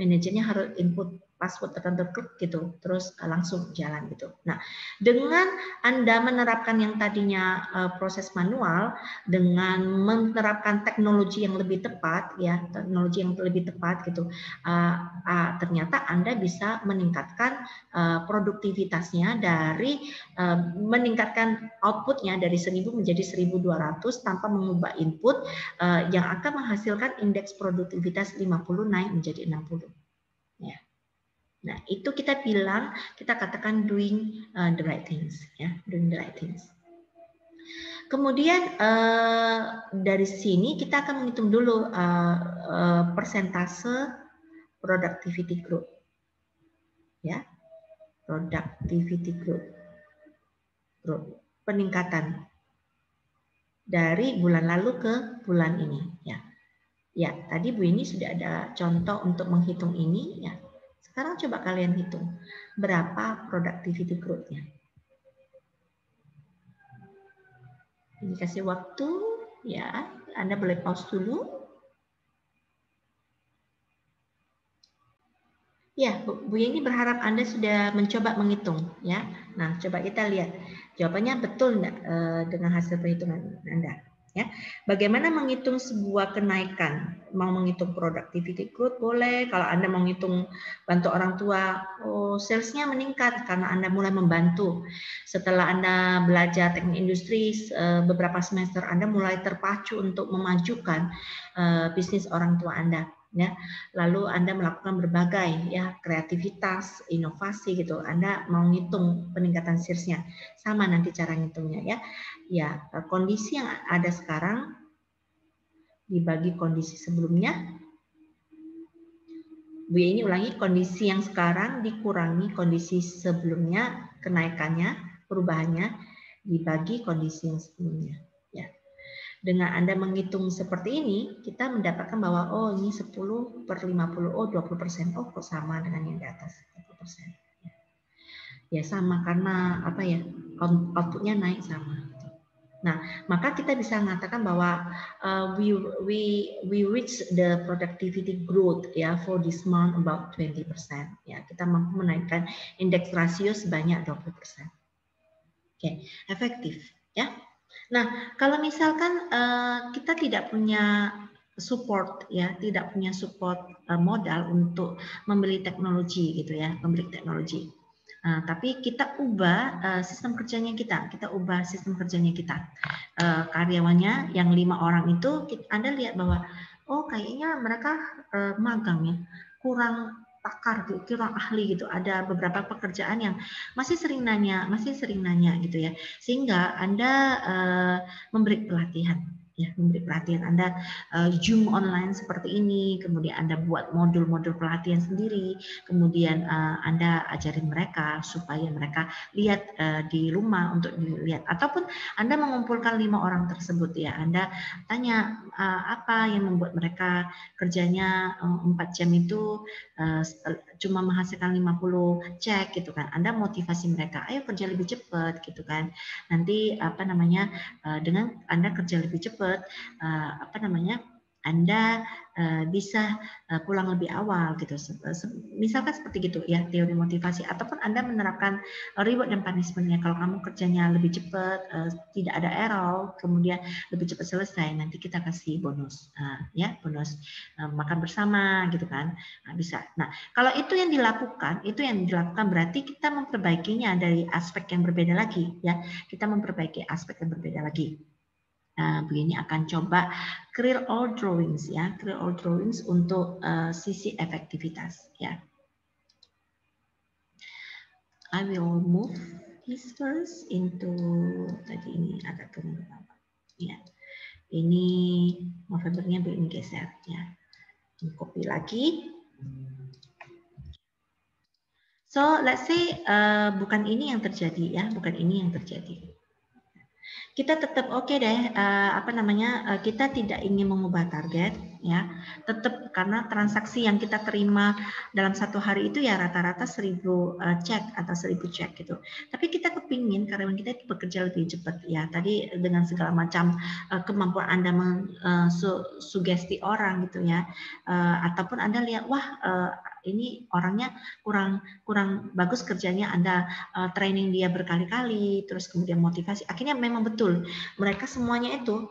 manajernya harus input password tertentu, klik gitu, terus langsung jalan gitu. Nah, dengan Anda menerapkan yang tadinya proses manual dengan menerapkan teknologi yang lebih tepat ya, gitu, ternyata Anda bisa meningkatkan produktivitasnya dari meningkatkan outputnya dari 1000 menjadi 1200 tanpa mengubah input yang akan menghasilkan indeks produktivitas 50 naik menjadi 60. Ya. Nah, itu kita katakan doing the right things, ya, doing the right things. Kemudian dari sini kita akan menghitung dulu persentase productivity growth, ya, productivity growth, peningkatan dari bulan lalu ke bulan ini, ya. Ya, tadi Bu ini sudah ada contoh untuk menghitung ini, ya. Sekarang coba kalian hitung berapa productivity growth-nya. Ini kasih waktu, ya. Anda boleh pause dulu. Ya, Bu Yeni berharap Anda sudah mencoba menghitung, ya. Nah, coba kita lihat jawabannya betul enggak dengan hasil perhitungan Anda, ya. Bagaimana menghitung sebuah kenaikan? Mau menghitung productivity growth boleh. Kalau Anda mau menghitung bantu orang tua, oh salesnya meningkat karena Anda mulai membantu. Setelah Anda belajar teknik industri beberapa semester, Anda mulai terpacu untuk memajukan bisnis orang tua Anda. Ya, lalu Anda melakukan berbagai ya kreativitas, inovasi gitu. Anda mau ngitung peningkatan sales-nya, sama nanti cara ngitungnya ya. Ya, kondisi yang ada sekarang dibagi kondisi sebelumnya. Bu ini ulangi, kondisi yang sekarang dikurangi kondisi sebelumnya, kenaikannya, perubahannya dibagi kondisi yang sebelumnya. Ya. Dengan Anda menghitung seperti ini, kita mendapatkan bahwa oh ini 10 per 50, oh 20%, oh kok sama dengan yang di atas 20%. Ya sama karena apa ya, outputnya naik sama. Nah, maka kita bisa mengatakan bahwa we reach the productivity growth ya for this month about 20%. Ya, kita mampu menaikkan indeks rasio sebanyak 20%. Oke, efektif ya. Nah, kalau misalkan kita tidak punya support ya, tidak punya support modal untuk membeli teknologi gitu ya, membeli teknologi. Tapi kita ubah sistem kerjanya kita ubah sistem kerjanya kita. Karyawannya yang 5 orang itu, Anda lihat bahwa oh kayaknya mereka magang ya, kurang pakar, kurang ahli gitu. Ada beberapa pekerjaan yang masih sering nanya gitu ya. Sehingga Anda memberi pelatihan. Ya, memberi pelatihan. Anda Zoom online seperti ini, kemudian Anda buat modul-modul pelatihan sendiri, kemudian Anda ajarin mereka supaya mereka lihat di rumah untuk dilihat, ataupun Anda mengumpulkan 5 orang tersebut ya, Anda tanya apa yang membuat mereka kerjanya 4 jam itu cuma menghasilkan 50 cek gitu kan. Anda motivasi mereka, ayo kerja lebih cepat gitu kan. Nanti apa namanya dengan Anda kerja lebih cepat Anda bisa pulang lebih awal gitu. Misalkan seperti gitu ya teori motivasi, ataupun Anda menerapkan reward dan punishment-nya. Kalau kamu kerjanya lebih cepat, tidak ada error, kemudian lebih cepat selesai, nanti kita kasih bonus ya, bonus makan bersama gitu kan. Nah, bisa. Nah, kalau itu yang dilakukan berarti kita memperbaikinya dari aspek yang berbeda lagi ya. Kita memperbaiki aspek yang berbeda lagi. Begini akan coba create all drawings ya, create all drawings untuk sisi efektivitas ya. I will move this first into tadi ini agak turun ya. Ini Novembernya ini geser ya. Copy lagi. So let's say bukan ini yang terjadi ya, bukan ini yang terjadi. Kita tetap oke deh, kita tidak ingin mengubah target ya, tetap karena transaksi yang kita terima dalam satu hari itu ya rata-rata 1000 cek atau 1000 cek gitu. Tapi kita kepingin karyawan kita itu bekerja lebih cepat ya. Tadi dengan segala macam kemampuan Anda sugesti orang gitu ya, ataupun Anda lihat wah ini orangnya kurang bagus kerjanya, Anda training dia berkali-kali, terus kemudian motivasi, akhirnya memang betul mereka semuanya itu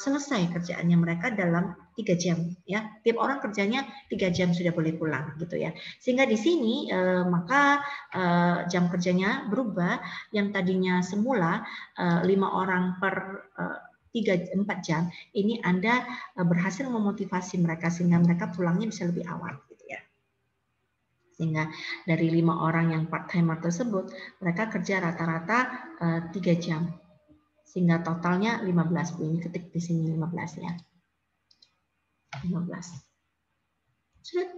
selesai kerjaannya mereka dalam 3 jam ya. Tiap orang kerjanya 3 jam sudah boleh pulang gitu ya. Sehingga di sini maka jam kerjanya berubah, yang tadinya semula 5 orang per 3-4 jam, ini Anda berhasil memotivasi mereka sehingga mereka pulangnya bisa lebih awal gitu ya. Sehingga dari 5 orang yang part timer tersebut, mereka kerja rata-rata 3 jam. Sehingga totalnya 15. Ini ketik di sini 15 ya. 15. Sudah.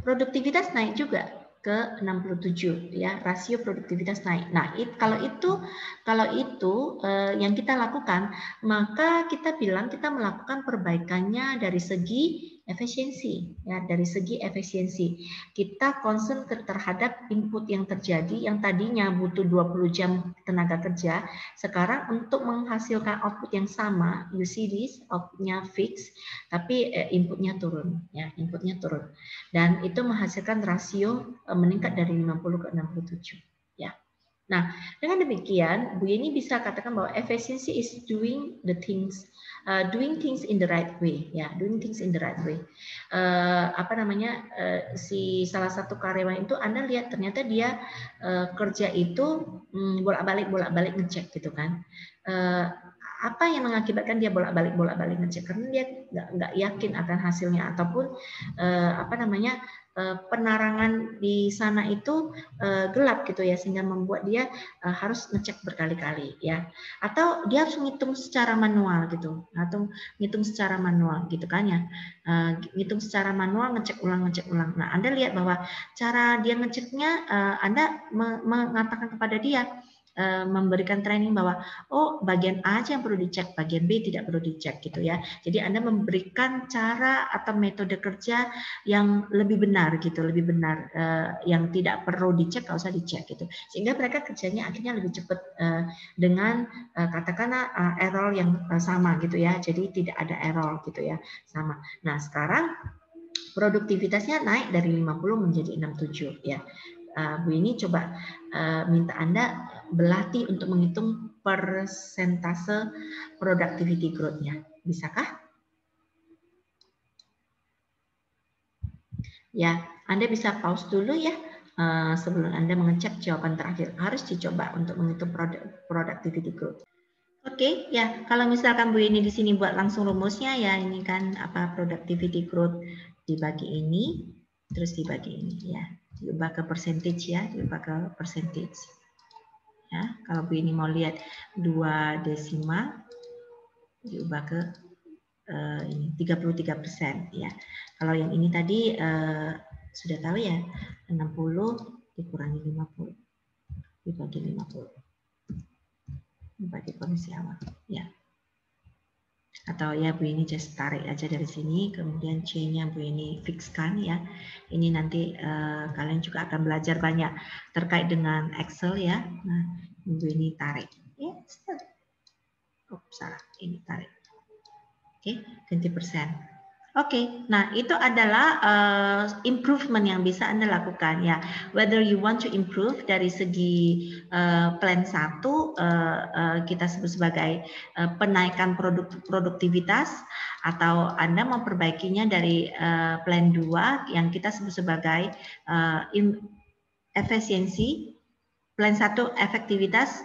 Produktivitas naik juga ke 67 ya, rasio produktivitas naik. Nah, kalau itu yang kita lakukan, maka kita bilang kita melakukan perbaikannya dari segi efisiensi ya, dari segi efisiensi. Kita concern terhadap input yang terjadi yang tadinya butuh 20 jam tenaga kerja, sekarang untuk menghasilkan output yang sama, you see this, outputnya fix, tapi inputnya turun ya, inputnya turun. Dan itu menghasilkan rasio meningkat dari 50 ke 67 ya. Nah, dengan demikian Bu Yeni bisa katakan bahwa efficiency is doing things in the right way ya, doing things in the right way. Si salah satu karyawan itu Anda lihat ternyata dia kerja itu bolak-balik ngecek gitu kan. Apa yang mengakibatkan dia bolak-balik ngecek? Karena dia nggak yakin akan hasilnya, ataupun penerangan di sana itu gelap gitu ya, sehingga membuat dia harus ngecek berkali-kali ya, atau dia harus ngitung secara manual gitu, atau ngitung secara manual gitu kan ya, ngitung secara manual, ngecek ulang. Nah, Anda lihat bahwa cara dia ngeceknya, Anda mengatakan kepada dia, memberikan training bahwa oh bagian A aja yang perlu dicek, bagian B tidak perlu dicek gitu ya. Jadi Anda memberikan cara atau metode kerja yang lebih benar gitu, lebih benar, yang tidak perlu dicek nggak usah dicek gitu, sehingga mereka kerjanya akhirnya lebih cepat dengan katakanlah error yang sama gitu ya. Jadi tidak ada error gitu ya, sama. Nah, sekarang produktivitasnya naik dari 50 menjadi 67 ya. Bu ini coba minta Anda berlatih untuk menghitung persentase productivity growth-nya. Bisakah? Ya, Anda bisa pause dulu ya sebelum Anda mengecek jawaban terakhir. Harus dicoba untuk menghitung productivity growth. Oke, ya kalau misalkan Bu ini di sini buat langsung rumusnya ya, ini kan apa, productivity growth dibagi ini, terus dibagi ini ya, diubah ke percentage ya, diubah ke percentage. Ya, kalau Bu ini mau lihat 2 desima, diubah ke ini 33% ya. Kalau yang ini tadi sudah tahu ya, 60 dikurangi 50 dibagi 50. Bagi kondisi awal ya, atau ya Bu ini just tarik aja dari sini, kemudian C-nya Bu ini fixkan ya. Ini nanti kalian juga akan belajar banyak terkait dengan Excel ya. Nah, Bu ini tarik ya, salah, ini tarik. Oke, ganti persen. Oke, nah itu adalah improvement yang bisa Anda lakukan ya. Whether you want to improve dari segi plan 1, kita sebut sebagai penaikan produktivitas, atau Anda memperbaikinya dari plan 2 yang kita sebut sebagai efisiensi. Plan 1 efektivitas,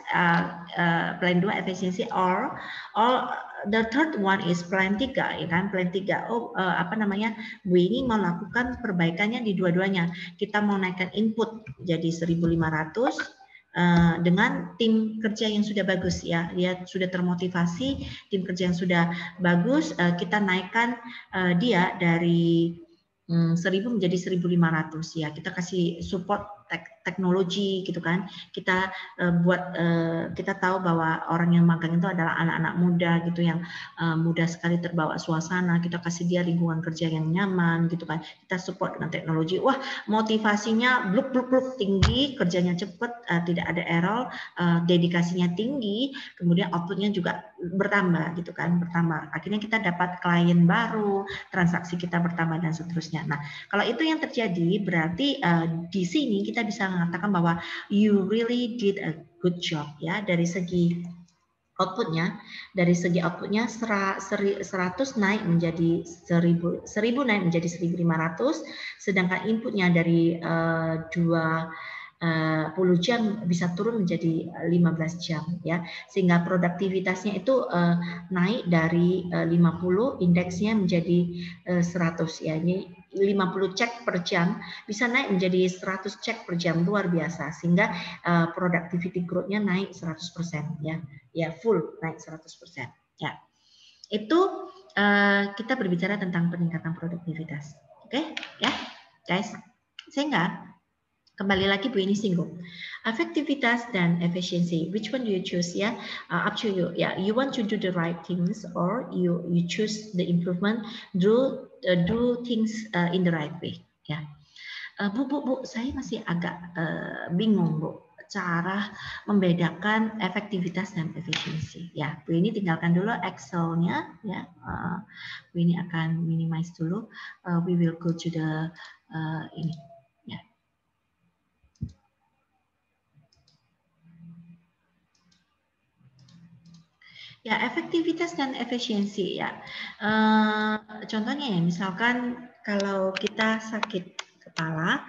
plan 2 efisiensi, or the third one is plan 3 ya kan, plan 3. Bu ini mau lakukan perbaikannya di dua-duanya. Kita mau naikkan input jadi 1.500 dengan tim kerja yang sudah bagus ya. Dia sudah termotivasi, tim kerja yang sudah bagus, kita naikkan dia dari 1.000 menjadi 1.500 ya. Kita kasih support teknologi gitu kan. Kita kita tahu bahwa orang yang magang itu adalah anak-anak muda gitu yang mudah sekali terbawa suasana. Kita kasih dia lingkungan kerja yang nyaman gitu kan. Kita support dengan teknologi. Wah, motivasinya bluk tinggi, kerjanya cepat, tidak ada error, dedikasinya tinggi, kemudian outputnya juga bertambah gitu kan, bertambah. Akhirnya kita dapat klien baru, transaksi kita bertambah dan seterusnya. Nah, kalau itu yang terjadi berarti di sini kita bisa mengatakan bahwa you really did a good job ya dari segi outputnya. Dari segi outputnya 100 naik menjadi 1000 naik menjadi 1500, sedangkan inputnya dari 20 jam bisa turun menjadi 15 jam ya, sehingga produktivitasnya itu naik dari 50 indeksnya menjadi 100 ya. Ini 50 cek per jam bisa naik menjadi 100 cek per jam, luar biasa, sehingga productivity growth-nya naik 100% ya full naik 100% ya. Itu kita berbicara tentang peningkatan produktivitas. Oke ya guys, sehingga kembali lagi Bu ini singgung efektivitas dan efisiensi, which one do you choose ya, up to you ya. You want to do the right things or you choose the improvement, do things in the right way ya. Bu, saya masih agak bingung Bu cara membedakan efektivitas dan efisiensi ya. Bu ini tinggalkan dulu Excel-nya ya. Bu ini akan minimize dulu. We will go to the ini. Ya, efektivitas dan efisiensi ya. Contohnya ya, misalkan kalau kita sakit kepala,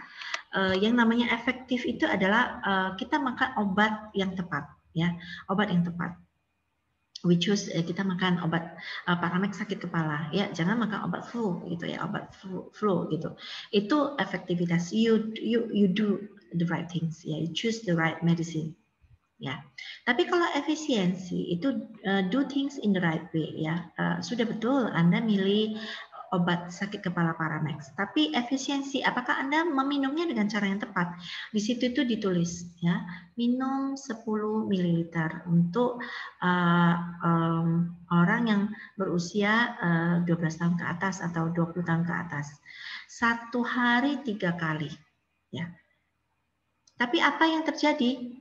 yang namanya efektif itu adalah kita makan obat yang tepat, ya, obat yang tepat. We choose kita makan obat Paramex sakit kepala, ya, jangan makan obat flu gitu ya, obat flu gitu. Itu efektivitas. You do the right things, ya, you choose the right medicine. Ya, tapi kalau efisiensi itu do things in the right way ya. Sudah betul Anda milih obat sakit kepala Paramex, tapi efisiensi apakah Anda meminumnya dengan cara yang tepat? Di situ itu ditulis ya, minum 10 ml untuk orang yang berusia 12 tahun ke atas atau 20 tahun ke atas. 1 hari 3 kali ya. Tapi apa yang terjadi?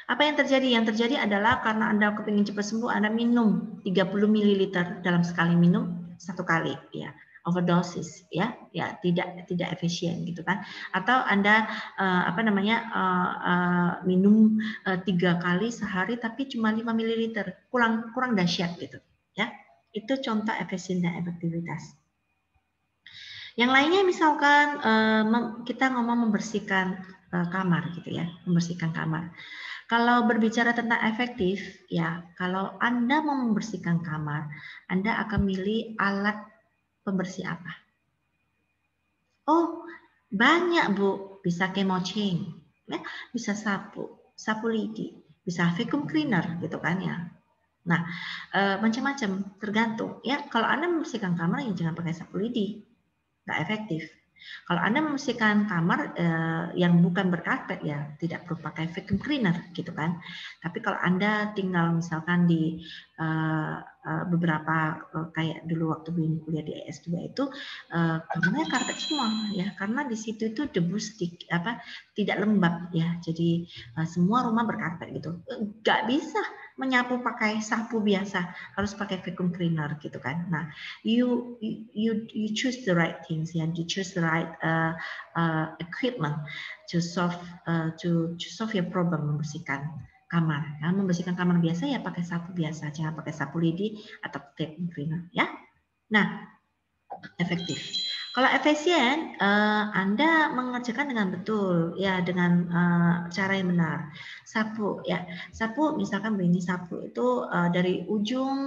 Apa yang terjadi? Yang terjadi adalah karena Anda kepingin cepat sembuh, Anda minum 30 ml dalam sekali minum 1 kali, ya, overdosis, ya, tidak efisien gitu kan? Atau Anda minum 3 kali sehari tapi cuma 5 ml, kurang dahsyat gitu, ya. Itu contoh efisien dan efektivitas. Yang lainnya misalkan kita ngomong membersihkan kamar gitu ya, membersihkan kamar. Kalau berbicara tentang efektif, ya, kalau Anda mau membersihkan kamar, Anda akan milih alat pembersih apa? Oh, banyak Bu, bisa chemocing, ya, bisa sapu lidi, bisa vacuum cleaner gitu kan ya. Nah, macam-macam, tergantung ya. Kalau Anda membersihkan kamar, ya jangan pakai sapu lidi, nggak efektif. Kalau Anda membersihkan kamar yang bukan berkarpet ya tidak perlu pakai vacuum cleaner gitu kan. Tapi kalau Anda tinggal misalkan di beberapa kayak dulu waktu kuliah di S2 itu kamarnya karpet semua ya, karena di situ itu debu tidak lembab ya. Jadi semua rumah berkarpet gitu. Nggak bisa menyapu pakai sapu biasa, harus pakai vacuum cleaner gitu kan. Nah, you choose the right things ya, you choose the right equipment to solve your problem, membersihkan kamar. Ya, membersihkan kamar biasa ya pakai sapu biasa, jangan pakai sapu lidi atau vacuum cleaner ya. Nah, efektif. Kalau efisien, Anda mengerjakan dengan betul, ya, dengan cara yang benar. Sapu, ya, sapu misalkan begini, sapu itu dari ujung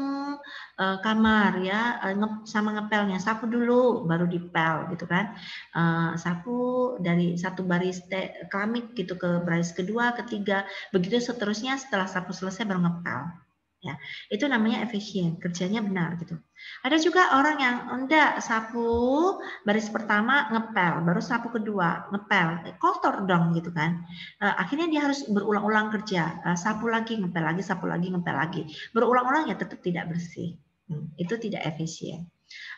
kamar, ya, sama ngepelnya, sapu dulu, baru dipel, gitu kan. Sapu dari satu baris keramik gitu ke baris kedua, ketiga, begitu seterusnya. Setelah sapu selesai baru ngepel. Ya, itu namanya efisien, kerjanya benar gitu. Ada juga orang yang enggak sapu baris pertama ngepel, baru sapu kedua ngepel, kotor dong gitu kan. Akhirnya dia harus berulang-ulang kerja, sapu lagi, ngepel lagi, sapu lagi, ngepel lagi. Berulang-ulang ya tetap tidak bersih. Itu tidak efisien.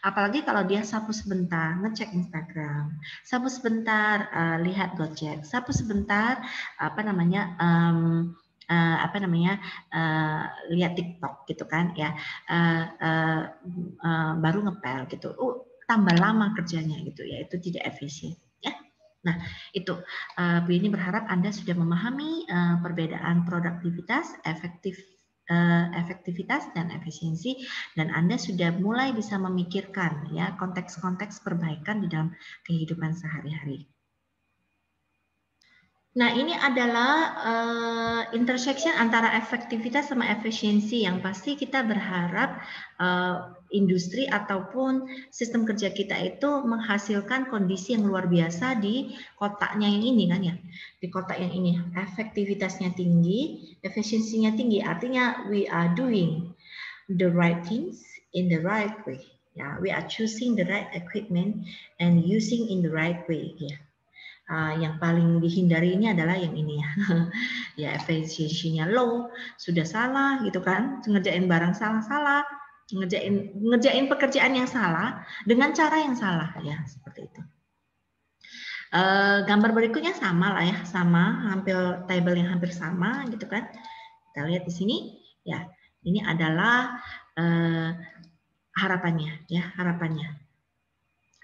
Apalagi kalau dia sapu sebentar, ngecek Instagram, sapu sebentar, lihat Gojek, sapu sebentar, lihat TikTok gitu kan ya, baru ngepel gitu. Tambah lama kerjanya gitu ya, itu tidak efisien ya. Nah, itu Bu ini berharap Anda sudah memahami perbedaan produktivitas, efektivitas dan efisiensi, dan Anda sudah mulai bisa memikirkan ya konteks-konteks perbaikan di dalam kehidupan sehari-hari. Nah, ini adalah intersection antara efektivitas sama efisiensi yang pasti kita berharap industri ataupun sistem kerja kita itu menghasilkan kondisi yang luar biasa di kotaknya yang ini kan ya. Di kotak yang ini efektivitasnya tinggi, efisiensinya tinggi. Artinya we are doing the right things in the right way. Ya, we are choosing the right equipment and using in the right way ya. Yang paling dihindari ini adalah yang ini ya, ya efisiensinya low, sudah salah gitu kan, ngerjain barang salah-salah, ngerjain pekerjaan yang salah dengan cara yang salah ya, seperti itu. Gambar berikutnya sama lah ya, sama, hampir table yang hampir sama gitu kan. Kita lihat di sini ya, ini adalah harapannya ya, harapannya.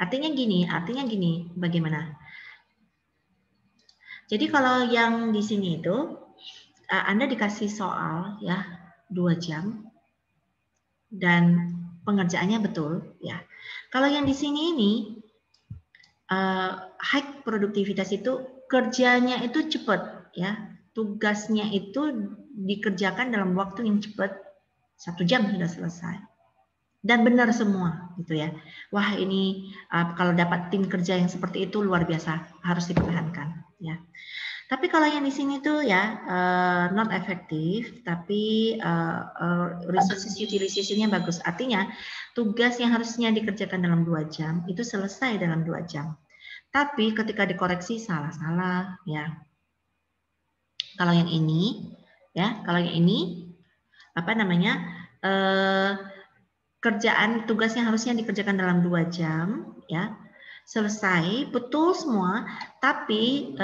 Artinya gini, bagaimana? Jadi kalau yang di sini itu Anda dikasih soal ya 2 jam dan pengerjaannya betul ya. Kalau yang di sini ini high produktivitas itu kerjanya itu cepat ya. Tugasnya itu dikerjakan dalam waktu yang cepat, 1 jam sudah selesai. Dan benar semua gitu ya. Wah, ini kalau dapat tim kerja yang seperti itu luar biasa, harus dipertahankan ya. Tapi kalau yang di sini tuh ya not efektif, tapi resources utilization-nya bagus. Artinya tugas yang harusnya dikerjakan dalam 2 jam itu selesai dalam 2 jam. Tapi ketika dikoreksi salah-salah ya. Kalau yang ini ya, kalau yang ini kerjaan tugas yang harusnya dikerjakan dalam 2 jam ya. Selesai, betul semua, tapi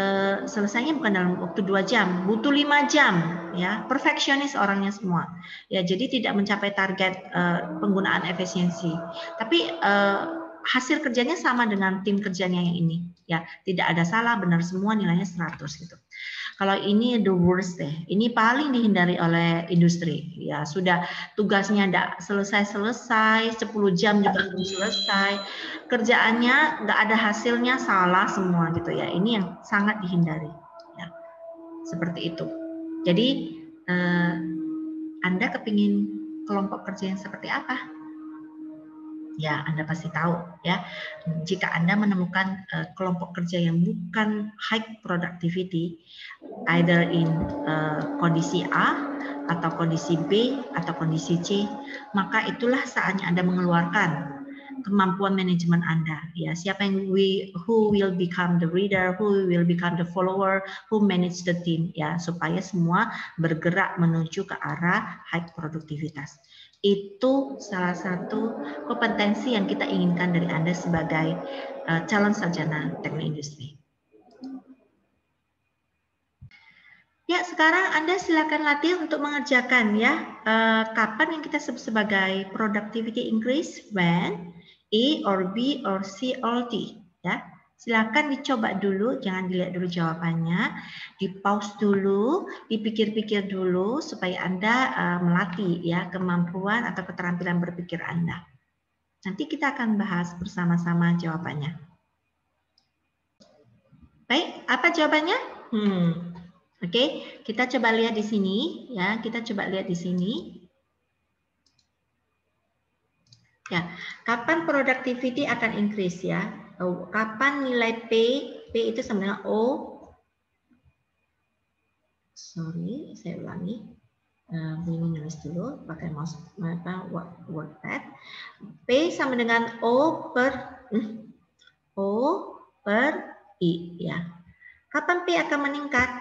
selesainya bukan dalam waktu 2 jam, butuh 5 jam, ya, perfeksionis orangnya semua, ya, jadi tidak mencapai target penggunaan efisiensi, tapi hasil kerjanya sama dengan tim kerjanya yang ini, ya, tidak ada salah, benar semua, nilainya 100 gitu. Kalau ini the worst deh, ini paling dihindari oleh industri. Ya sudah tugasnya tidak selesai 10 jam juga belum selesai, kerjaannya nggak ada hasilnya, salah semua gitu ya. Ini yang sangat dihindari. Ya, seperti itu. Jadi Anda kepingin kelompok kerja yang seperti apa? Ya, Anda pasti tahu ya. Jika Anda menemukan kelompok kerja yang bukan high productivity, either in kondisi A atau kondisi B atau kondisi C, maka itulah saatnya Anda mengeluarkan kemampuan manajemen Anda. Ya, siapa yang who will become the leader, who will become the follower, who manage the team, ya, supaya semua bergerak menuju ke arah high produktivitas. Itu salah satu kompetensi yang kita inginkan dari Anda sebagai calon sarjana teknik industri. Ya, sekarang Anda silakan latih untuk mengerjakan ya. Kapan yang kita sebut sebagai productivity increase? When A or B or C or D. Ya, silakan dicoba dulu, jangan dilihat dulu jawabannya, di pause dulu, dipikir-pikir dulu supaya Anda melatih ya kemampuan atau keterampilan berpikir Anda. Nanti kita akan bahas bersama-sama jawabannya. Baik, apa jawabannya? Oke, kita coba lihat di sini ya. Kita coba lihat di sini. Ya, kapan productivity akan increase ya? Kapan nilai P itu sama dengan O? Sorry, saya ulangi. Ini nulis dulu pakai mouse WordPad. P sama dengan O per I ya. Kapan P akan meningkat?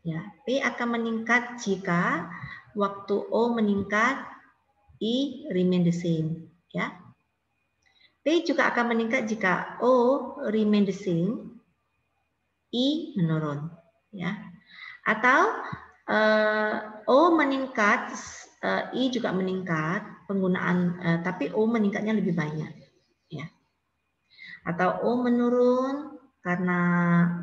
Ya, P akan meningkat jika waktu O meningkat, I remain the same ya. P juga akan meningkat jika O remain the same, I menurun ya. Atau O meningkat, I juga meningkat penggunaan, tapi O meningkatnya lebih banyak, ya. Atau O menurun karena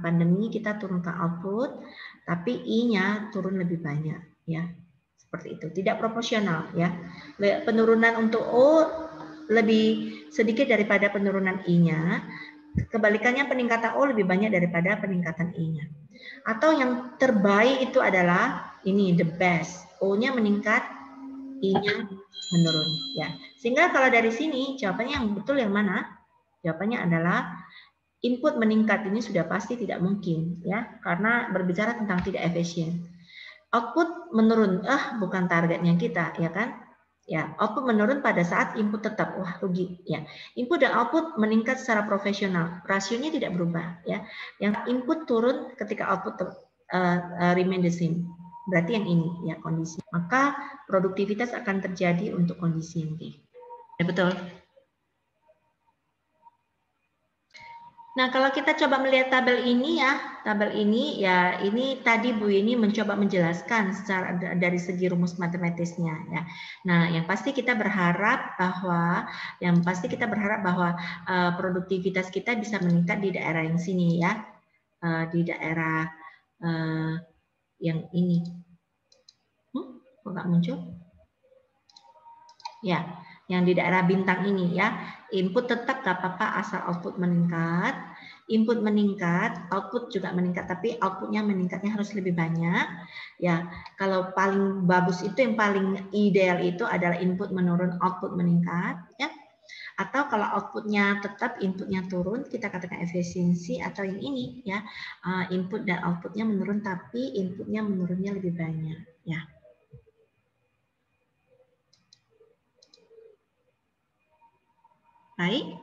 pandemi kita turunkan output, tapi I-nya turun lebih banyak, ya. Seperti itu, tidak proporsional, ya. Penurunan untuk O lebih sedikit daripada penurunan I-nya. Kebalikannya peningkatan O lebih banyak daripada peningkatan I-nya. Atau yang terbaik itu adalah ini the best. O-nya meningkat, I-nya menurun ya. Sehingga kalau dari sini jawabannya yang betul yang mana? Jawabannya adalah input meningkat ini sudah pasti tidak mungkin ya, karena berbicara tentang tidak efisien. Output menurun, bukan targetnya kita ya kan? Ya, output menurun pada saat input tetap, wah rugi ya. Input dan output meningkat secara profesional, rasionya tidak berubah ya. Yang input turun ketika output remain the same. Berarti yang ini ya kondisi. Maka produktivitas akan terjadi untuk kondisi yang D. Ya betul. Nah, kalau kita coba melihat tabel ini ya, ini tadi Bu ini mencoba menjelaskan secara dari segi rumus matematisnya ya. Nah, yang pasti kita berharap bahwa produktivitas kita bisa meningkat di daerah yang sini ya, di daerah yang ini. Kok nggak muncul? Ya, yang di daerah bintang ini ya. Input tetap gak apa-apa asal output meningkat. Input meningkat, output juga meningkat, tapi outputnya meningkatnya harus lebih banyak. Ya, kalau paling bagus itu yang paling ideal itu adalah input menurun, output meningkat. Ya, atau kalau outputnya tetap, inputnya turun, kita katakan efisiensi. Atau yang ini ya, input dan outputnya menurun, tapi inputnya menurunnya lebih banyak. Ya. Baik.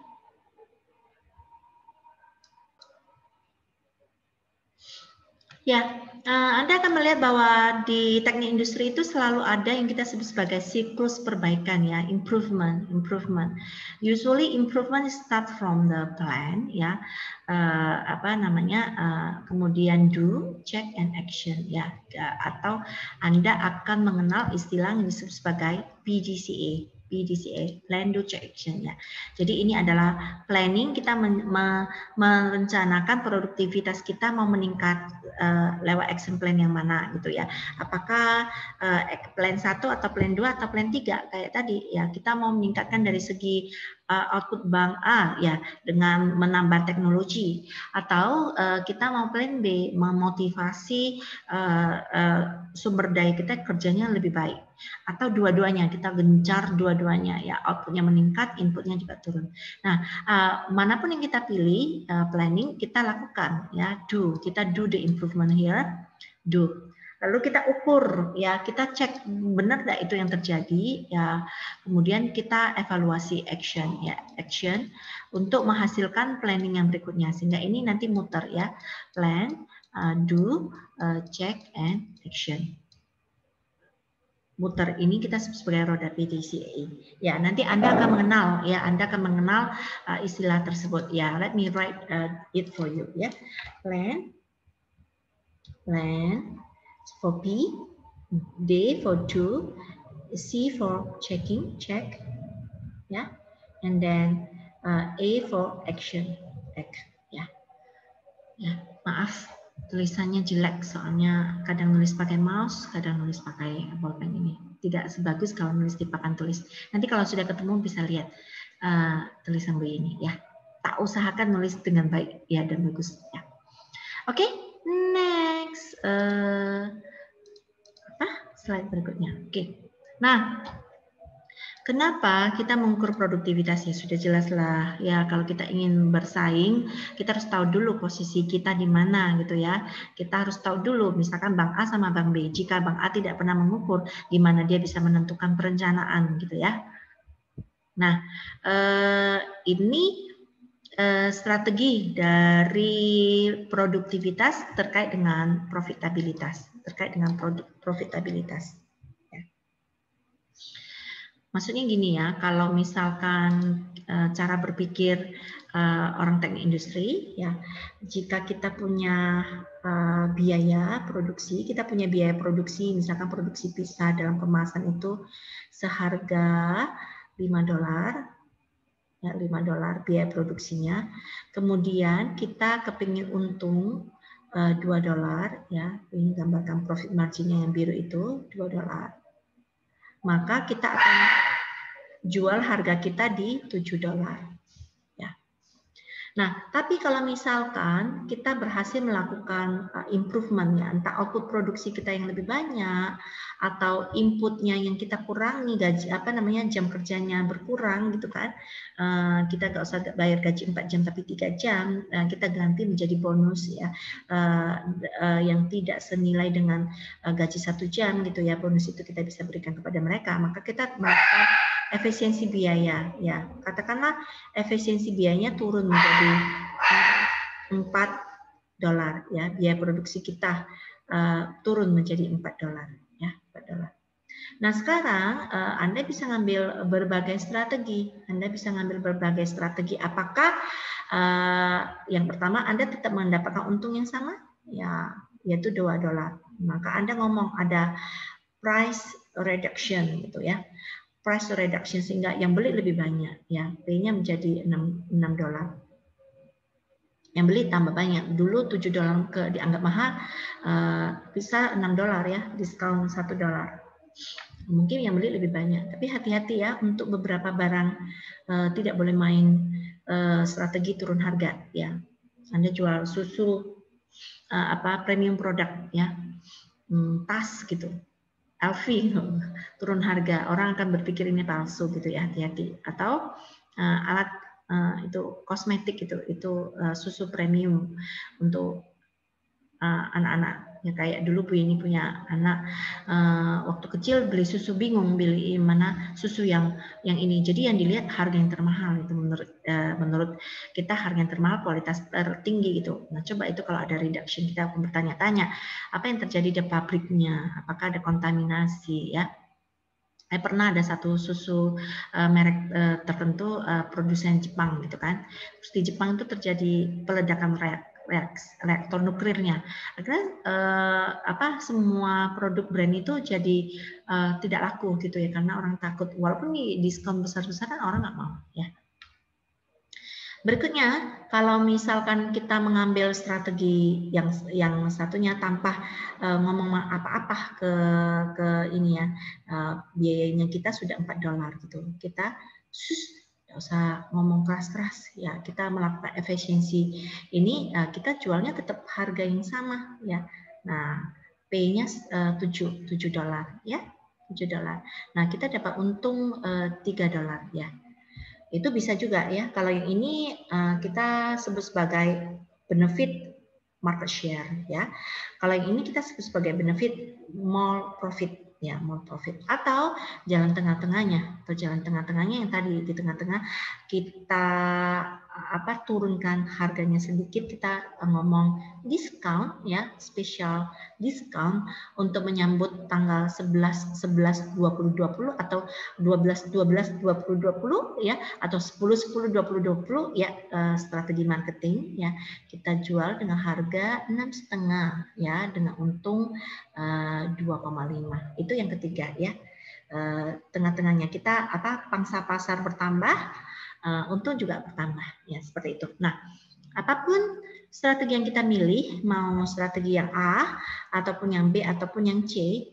Ya, Anda akan melihat bahwa di teknik industri itu selalu ada yang kita sebut sebagai siklus perbaikan ya, improvement. Usually improvement start from the plan ya, kemudian do, check and action ya, atau Anda akan mengenal istilah yang disebut sebagai PDCA, plan, do, check, action ya. Jadi ini adalah planning, kita merencanakan produktivitas kita mau meningkat lewat action plan yang mana gitu ya. Apakah plan 1 atau plan 2 atau plan 3 kayak tadi ya, kita mau meningkatkan dari segi output bank A ya dengan menambah teknologi, atau kita mau plan B, memotivasi sumber daya kita kerjanya lebih baik, atau dua-duanya, kita gencar dua-duanya ya, outputnya meningkat, inputnya juga turun. Nah, manapun yang kita pilih planning, kita lakukan ya, kita do the improvement here, do. Lalu kita ukur ya, kita cek benar nggak itu yang terjadi ya, kemudian kita evaluasi action untuk menghasilkan planning yang berikutnya, sehingga ini nanti muter ya, plan, do, check and action. Muter ini kita sebagai roda PDCA. Ya, nanti Anda akan mengenal istilah tersebut ya. Let me write it for you ya. Plan for P, D for do, C for checking, check ya. And then A for action, act ya. Ya, maaf tulisannya jelek soalnya kadang nulis pakai mouse, kadang nulis pakai bolpen ini. Tidak sebagus kalau nulis di papan tulis. Nanti kalau sudah ketemu bisa lihat tulisan Bu ini ya. Tak usahakan nulis dengan baik ya dan bagus ya. Oke, next slide berikutnya. Oke. Nah, Kenapa kita mengukur produktivitasnya? Sudah jelas lah ya, kalau kita ingin bersaing, kita harus tahu dulu posisi kita di mana gitu ya. Kita harus tahu dulu, misalkan Bank A sama Bank B. Jika Bank A tidak pernah mengukur, di mana dia bisa menentukan perencanaan gitu ya. Nah, ini strategi dari produktivitas terkait dengan profitabilitas, profitabilitas. Maksudnya gini ya, kalau misalkan cara berpikir orang teknik industri, ya, jika kita punya biaya produksi, misalkan produksi pizza dalam kemasan itu seharga $5, ya, $5 biaya produksinya. Kemudian kita kepingin untung $2, ya, ini gambarkan profit marginnya yang biru itu $2. Maka kita akan jual harga kita di $7. Ya. Nah, tapi kalau misalkan kita berhasil melakukan improvement ya, entah output produksi kita yang lebih banyak atau inputnya yang kita kurangi, gaji jam kerjanya berkurang gitu kan, kita nggak usah bayar gaji 4 jam tapi 3 jam, kita ganti menjadi bonus ya, yang tidak senilai dengan gaji 1 jam gitu ya, bonus itu kita bisa berikan kepada mereka, maka kita melakukan efisiensi biaya ya, katakanlah efisiensi biayanya turun menjadi $4 ya, biaya produksi kita turun menjadi $4 ya, $4. Nah, sekarang Anda bisa ngambil berbagai strategi. Apakah yang pertama Anda tetap mendapatkan untung yang sama? Ya, yaitu $2. Maka Anda ngomong ada price reduction gitu ya. Price reduction sehingga yang beli lebih banyak ya, P-nya menjadi $6. Yang beli tambah banyak. Dulu $7 dianggap mahal, bisa $6 ya, diskon $1. Mungkin yang beli lebih banyak. Tapi hati-hati ya, untuk beberapa barang tidak boleh main strategi turun harga ya. Anda jual susu premium produk ya, tas gitu, LV turun harga, orang akan berpikir ini palsu gitu ya, hati-hati. Atau alat itu kosmetik itu susu premium untuk anak-anak ya, kayak dulu Bu ini punya anak waktu kecil beli susu bingung beli mana susu yang ini, jadi yang dilihat harga yang termahal itu menurut kita harga yang termahal kualitas tertinggi gitu. Nah, coba itu kalau ada reduction kita akan bertanya-tanya apa yang terjadi di pabriknya, apakah ada kontaminasi ya. Pernah ada satu susu merek tertentu produsen Jepang gitu kan, terus di Jepang itu terjadi peledakan reaktor nuklirnya. Akhirnya semua produk brand itu jadi tidak laku gitu ya, karena orang takut, walaupun di diskon besar-besaran orang nggak mau ya. Berikutnya, kalau misalkan kita mengambil strategi yang satunya tanpa ngomong apa-apa ke ini ya, biayanya kita sudah $4 gitu. Kita nggak usah ngomong keras-keras ya, kita melakukan efisiensi ini, kita jualnya tetap harga yang sama ya. Nah, P-nya $7 ya, $7. Nah, kita dapat untung $3 ya. Itu bisa juga ya. Kalau yang ini kita sebut sebagai benefit market share ya. Kalau yang ini kita sebut sebagai benefit mall profit ya, mall profit. Atau jalan tengah-tengahnya, yang tadi di tengah-tengah kita turunkan harganya sedikit, kita ngomong discount ya, special discount untuk menyambut tanggal 11 11 20 20 atau 12 12 20 20 ya, atau 10 10 20 20 ya, strategi marketing ya. Kita jual dengan harga 6,5 ya, dengan untung 2,5. Itu yang ketiga ya. Tengah-tengahnya kita pangsa pasar bertambah, untung juga bertambah ya, seperti itu. Nah, apapun strategi yang kita milih, mau strategi yang A ataupun yang B ataupun yang C,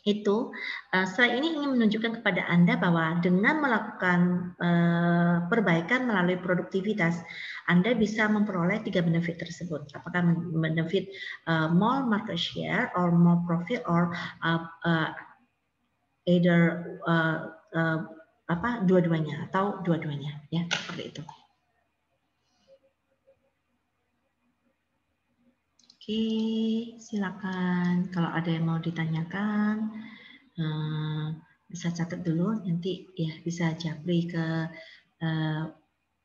itu slide ini ingin menunjukkan kepada Anda bahwa dengan melakukan perbaikan melalui produktivitas, Anda bisa memperoleh 3 benefit tersebut. Apakah benefit more market share or more profit or either dua-duanya atau dua-duanya ya, seperti itu. Oke, silakan kalau ada yang mau ditanyakan bisa catat dulu, nanti ya bisa japri ke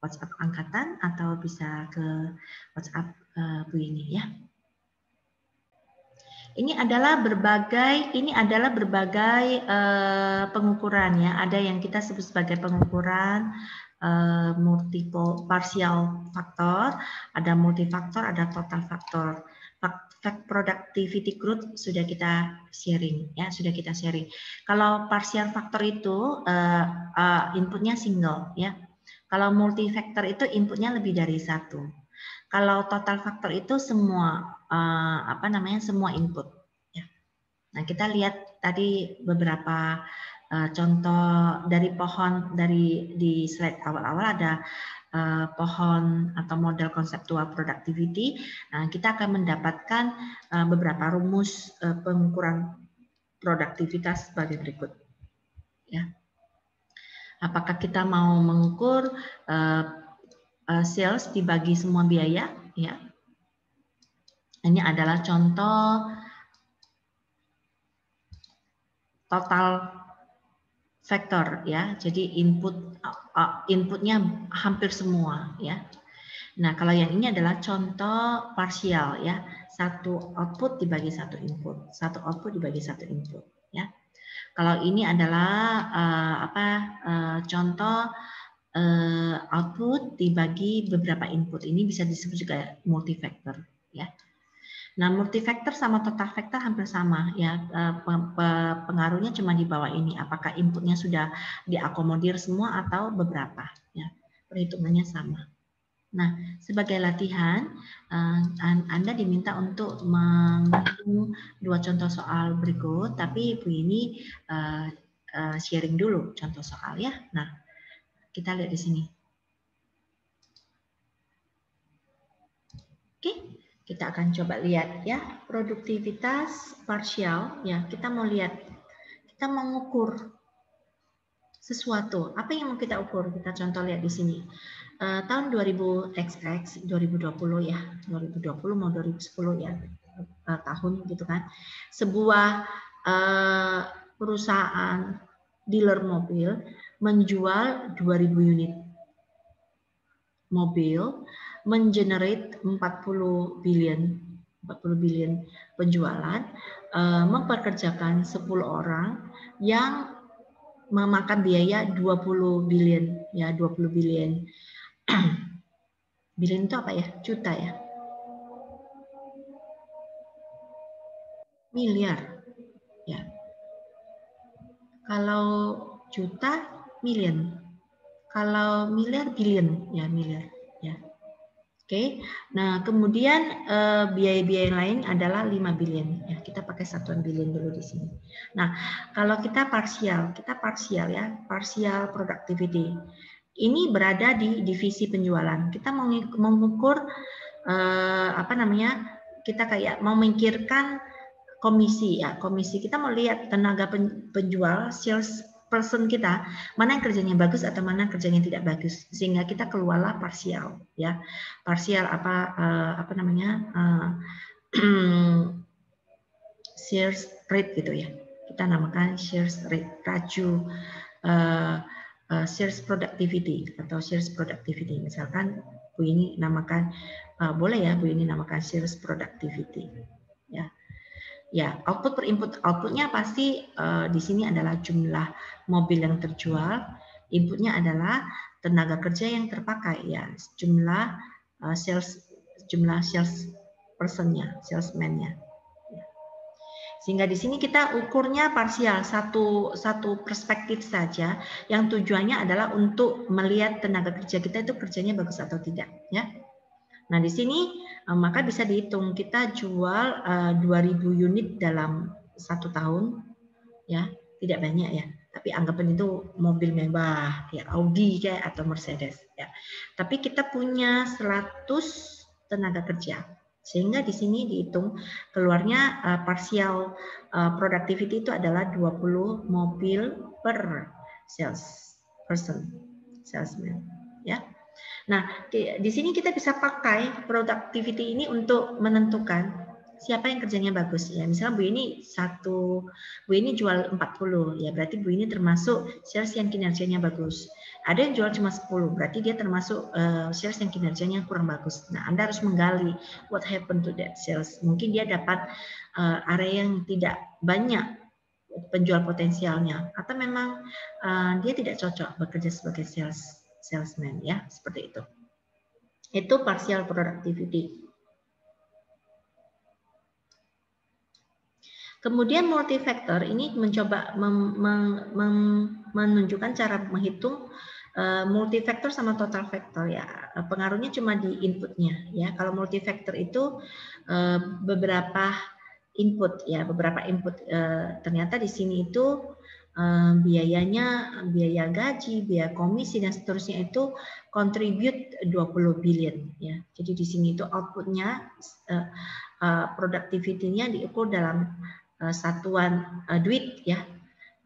WhatsApp angkatan atau bisa ke WhatsApp Bu ini ya. Ini adalah berbagai pengukuran ya. Ada yang kita sebut sebagai pengukuran multiple partial faktor, ada multifaktor, ada total faktor. Productivity growth sudah kita sharing ya, sudah kita sharing. Kalau partial faktor itu inputnya single ya. Kalau multifaktor itu inputnya lebih dari satu. Kalau total faktor itu semua semua input. Ya. Nah kita lihat tadi beberapa contoh dari pohon di slide awal-awal ada pohon atau model konseptual productivity. Nah, kita akan mendapatkan beberapa rumus pengukuran produktivitas sebagai berikut. Ya. Apakah kita mau mengukur sales dibagi semua biaya? Ya. Ini adalah contoh total faktor ya. Jadi inputnya hampir semua ya. Nah, kalau yang ini adalah contoh parsial ya. Satu output dibagi satu input, satu output dibagi satu input ya. Kalau ini adalah contoh output dibagi beberapa input. Ini bisa disebut juga multifaktor ya. Nah, multifaktor sama total faktor hampir sama ya. Pengaruhnya cuma di bawah ini. Apakah inputnya sudah diakomodir semua atau beberapa ya. Perhitungannya sama. Nah, sebagai latihan, Anda diminta untuk menghitung dua contoh soal berikut, tapi Ibu ini sharing dulu contoh soal ya. Nah, kita lihat di sini. Oke, kita akan coba lihat ya, produktivitas parsial ya. Kita mau lihat, kita mau mengukur sesuatu. Apa yang mau kita ukur? Kita contoh lihat di sini. Tahun 2000XX 2020 ya, 2020 mau 2010 ya, tahun gitu kan. Sebuah perusahaan dealer mobil menjual 2000 unit mobil, mengenerate 40 billion penjualan, memperkerjakan 10 orang yang memakan biaya 20 billion ya, 20 billion. Billion itu apa ya? Juta ya? Miliar. Ya. Kalau juta, million. Kalau miliar, billion ya, miliar ya. Oke. Nah, kemudian biaya-biaya lain adalah 5 billion ya. Kita pakai satuan billion dulu di sini. Nah, kalau kita parsial ya, parsial productivity. Ini berada di divisi penjualan. Kita mengukur kita kayak mau memikirkan komisi ya, komisi. Kita mau lihat tenaga penjual, sales person kita, mana yang kerjanya bagus atau mana kerjanya tidak bagus, sehingga kita keluarlah parsial ya. Parsial sales rate gitu ya. Kita namakan sales rate, raju sales productivity atau sales productivity. Misalkan Bu ini namakan boleh ya Bu ini namakan sales productivity ya. Ya, output per input, outputnya pasti di sini adalah jumlah mobil yang terjual, inputnya adalah tenaga kerja yang terpakai ya, jumlah sales personnya, salesman-nya. Sehingga di sini kita ukurnya parsial, satu perspektif saja, yang tujuannya adalah untuk melihat tenaga kerja kita itu kerjanya bagus atau tidak, ya. Nah di sini maka bisa dihitung kita jual 2000 unit dalam 1 tahun, ya tidak banyak ya. Tapi anggapan itu mobil mewah, ya Audi kayak atau Mercedes, ya. Tapi kita punya 100 tenaga kerja. Sehingga di sini dihitung keluarnya partial productivity itu adalah 20 mobil per sales. person, salesman, ya. Nah, di sini kita bisa pakai productivity ini untuk menentukan siapa yang kerjanya bagus ya. Misalnya Bu ini jual 40 ya, berarti Bu ini termasuk sales yang kinerjanya bagus. Ada yang jual cuma 10, berarti dia termasuk sales yang kinerjanya kurang bagus. Nah, Anda harus menggali what happened to that sales. Mungkin dia dapat area yang tidak banyak penjual potensialnya, atau memang dia tidak cocok bekerja sebagai salesman ya, seperti itu. Itu partial productivity. Kemudian multifaktor ini mencoba menunjukkan cara menghitung multifaktor sama total faktor ya. Pengaruhnya cuma di inputnya ya. Kalau multifaktor itu beberapa input ya, beberapa input. Ternyata di sini itu biayanya, biaya gaji, biaya komisi dan seterusnya itu contribute 20 billion ya. Jadi di sini itu outputnya productivity-nya diukur dalam satuan duit ya,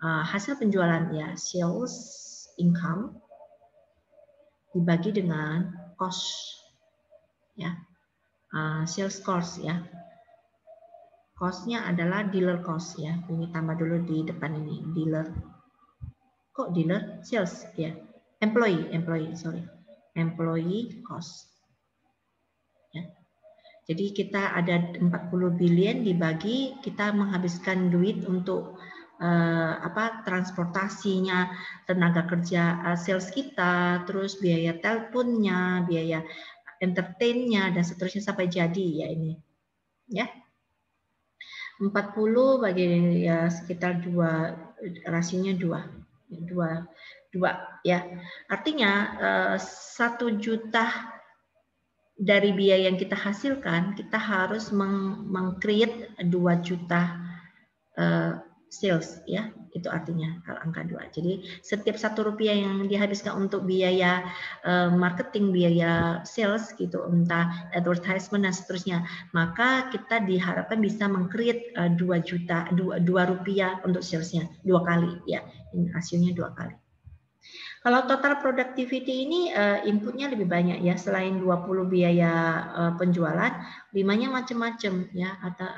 hasil penjualan ya, sales income dibagi dengan cost ya, sales cost ya. Cost-nya adalah dealer cost ya. Ini tambah dulu di depan ini, dealer. Kok dealer? Sales ya. Employee cost. Ya. Jadi kita ada 40 billion dibagi, kita menghabiskan duit untuk transportasinya, tenaga kerja sales kita, terus biaya teleponnya, biaya entertainnya dan seterusnya sampai jadi ya ini. Ya. 40 bagi ya sekitar 2, rasionya 2 ya. Artinya 1 juta dari biaya yang kita hasilkan, kita harus meng-create 2 juta sales ya. Itu artinya kalau angka 2. Jadi setiap 1 rupiah yang dihabiskan untuk biaya marketing, biaya sales gitu, entah advertisement dan seterusnya, maka kita diharapkan bisa meng-create 2 rupiah untuk salesnya 2 kali ya. Ini hasilnya 2 kali. Kalau total productivity ini inputnya lebih banyak ya, selain 20 biaya penjualan, 5-nya macam-macam ya, atau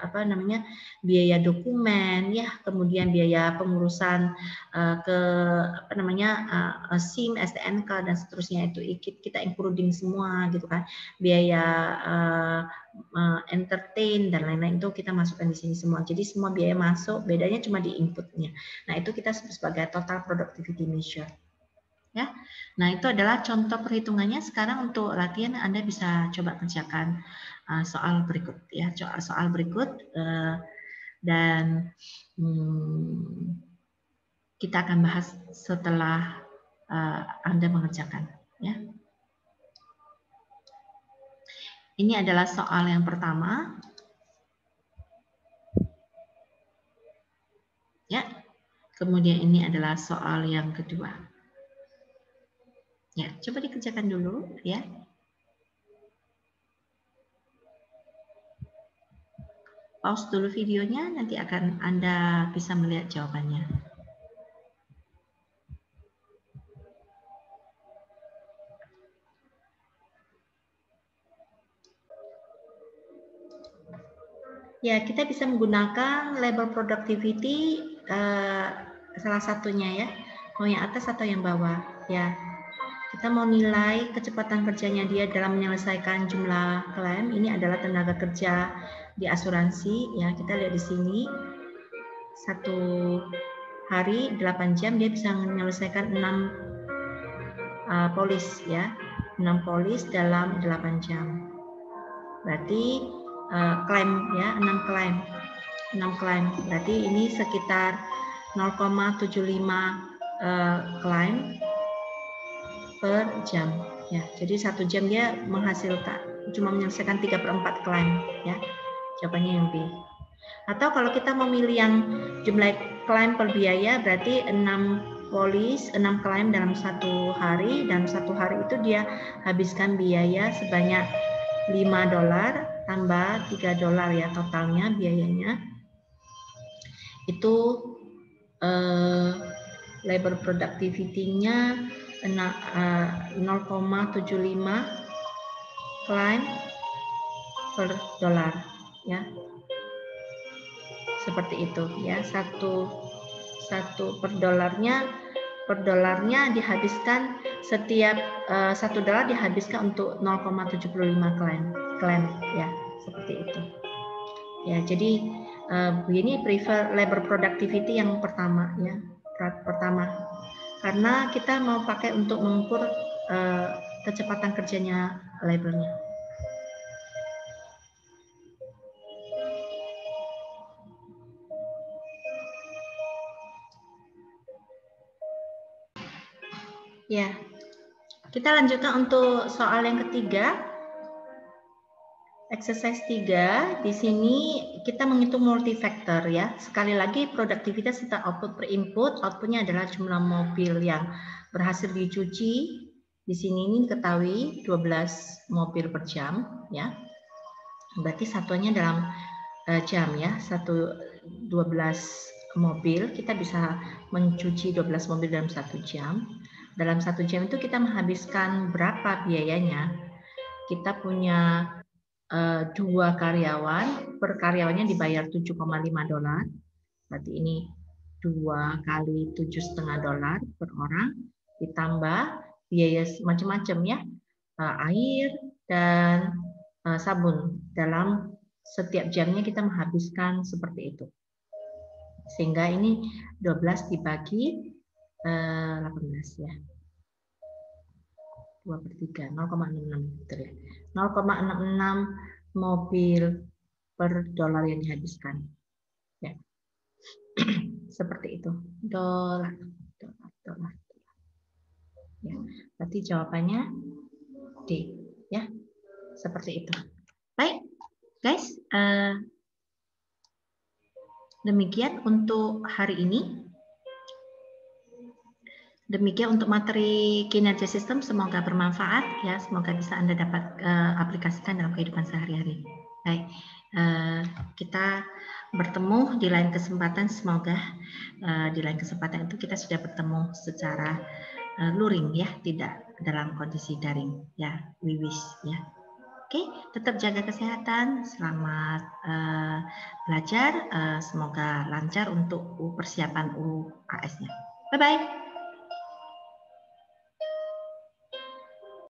biaya dokumen ya, kemudian biaya pengurusan SIM, STNK dan seterusnya, itu kita including semua gitu kan. Biaya entertain dan lain-lain itu kita masukkan di sini semua. Jadi semua biaya masuk, bedanya cuma di inputnya. Nah, itu kita sebut sebagai total productivity measure. Ya, nah itu adalah contoh perhitungannya. Sekarang untuk latihan Anda bisa coba kerjakan soal berikut ya, soal berikut dan kita akan bahas setelah Anda mengerjakan. Ya, ini adalah soal yang pertama. Ya, kemudian ini adalah soal yang kedua. Ya, coba dikerjakan dulu ya. Pause dulu videonya, nanti akan Anda bisa melihat jawabannya. Ya, kita bisa menggunakan label productivity salah satunya ya, mau yang atas atau yang bawah ya. Kita mau nilai kecepatan kerjanya dia dalam menyelesaikan jumlah klaim. Ini adalah tenaga kerja di asuransi ya. Kita lihat di sini 1 hari 8 jam dia bisa menyelesaikan 6 polis ya. 6 polis dalam 8 jam. Berarti klaim ya, 6 klaim. Berarti ini sekitar 0,75 klaim per jam ya. Jadi 1 jam dia menghasilkan cuma menyelesaikan 3/4 klaim ya. Jawabannya yang B. Atau kalau kita memilih yang jumlah klaim per biaya, berarti 6 polis, 6 klaim dalam 1 hari, dan 1 hari itu dia habiskan biaya sebanyak $5 tambah $3 ya, totalnya biayanya itu labor productivity-nya 0,75 klein per dolar, ya. Seperti itu, ya. Satu per dolarnya dihabiskan setiap $1 dihabiskan untuk 0,75 klein, ya, seperti itu. Ya, jadi begini prefer labor productivity yang pertama, ya. Karena kita mau pakai untuk mengukur kecepatan kerjanya labornya. Ya, kita lanjutkan untuk soal yang ketiga. Exercise 3, di sini kita menghitung multifaktor, ya. Sekali lagi produktivitas serta output per input, outputnya adalah jumlah mobil yang berhasil dicuci. Di sini ini diketahui 12 mobil per jam, ya. Berarti satuannya dalam jam, ya. 12 mobil, kita bisa mencuci 12 mobil dalam 1 jam. Dalam 1 jam itu kita menghabiskan berapa biayanya? Kita punya 2 karyawan, per karyawannya dibayar $7,5. Berarti ini 2 kali $7,5 per orang, ditambah biaya macam-macam, ya, air dan sabun. Dalam setiap jamnya kita menghabiskan seperti itu. Sehingga ini 12 dibagi 18, ya. 2/3, 0,66 gitu ya. 0,66 mobil per dolar yang dihabiskan. Ya. Seperti itu. Dolar. Ya. Berarti jawabannya D, ya. Seperti itu. Baik, guys. Demikian untuk hari ini. Demikian untuk materi kinerja sistem, semoga bermanfaat, ya. Semoga bisa Anda dapat aplikasikan dalam kehidupan sehari-hari. Baik, kita bertemu di lain kesempatan. Semoga di lain kesempatan itu kita sudah bertemu secara luring, ya, tidak dalam kondisi daring, ya. We wish, ya. Oke, tetap jaga kesehatan, selamat belajar, semoga lancar untuk persiapan UAS-nya. Bye-bye.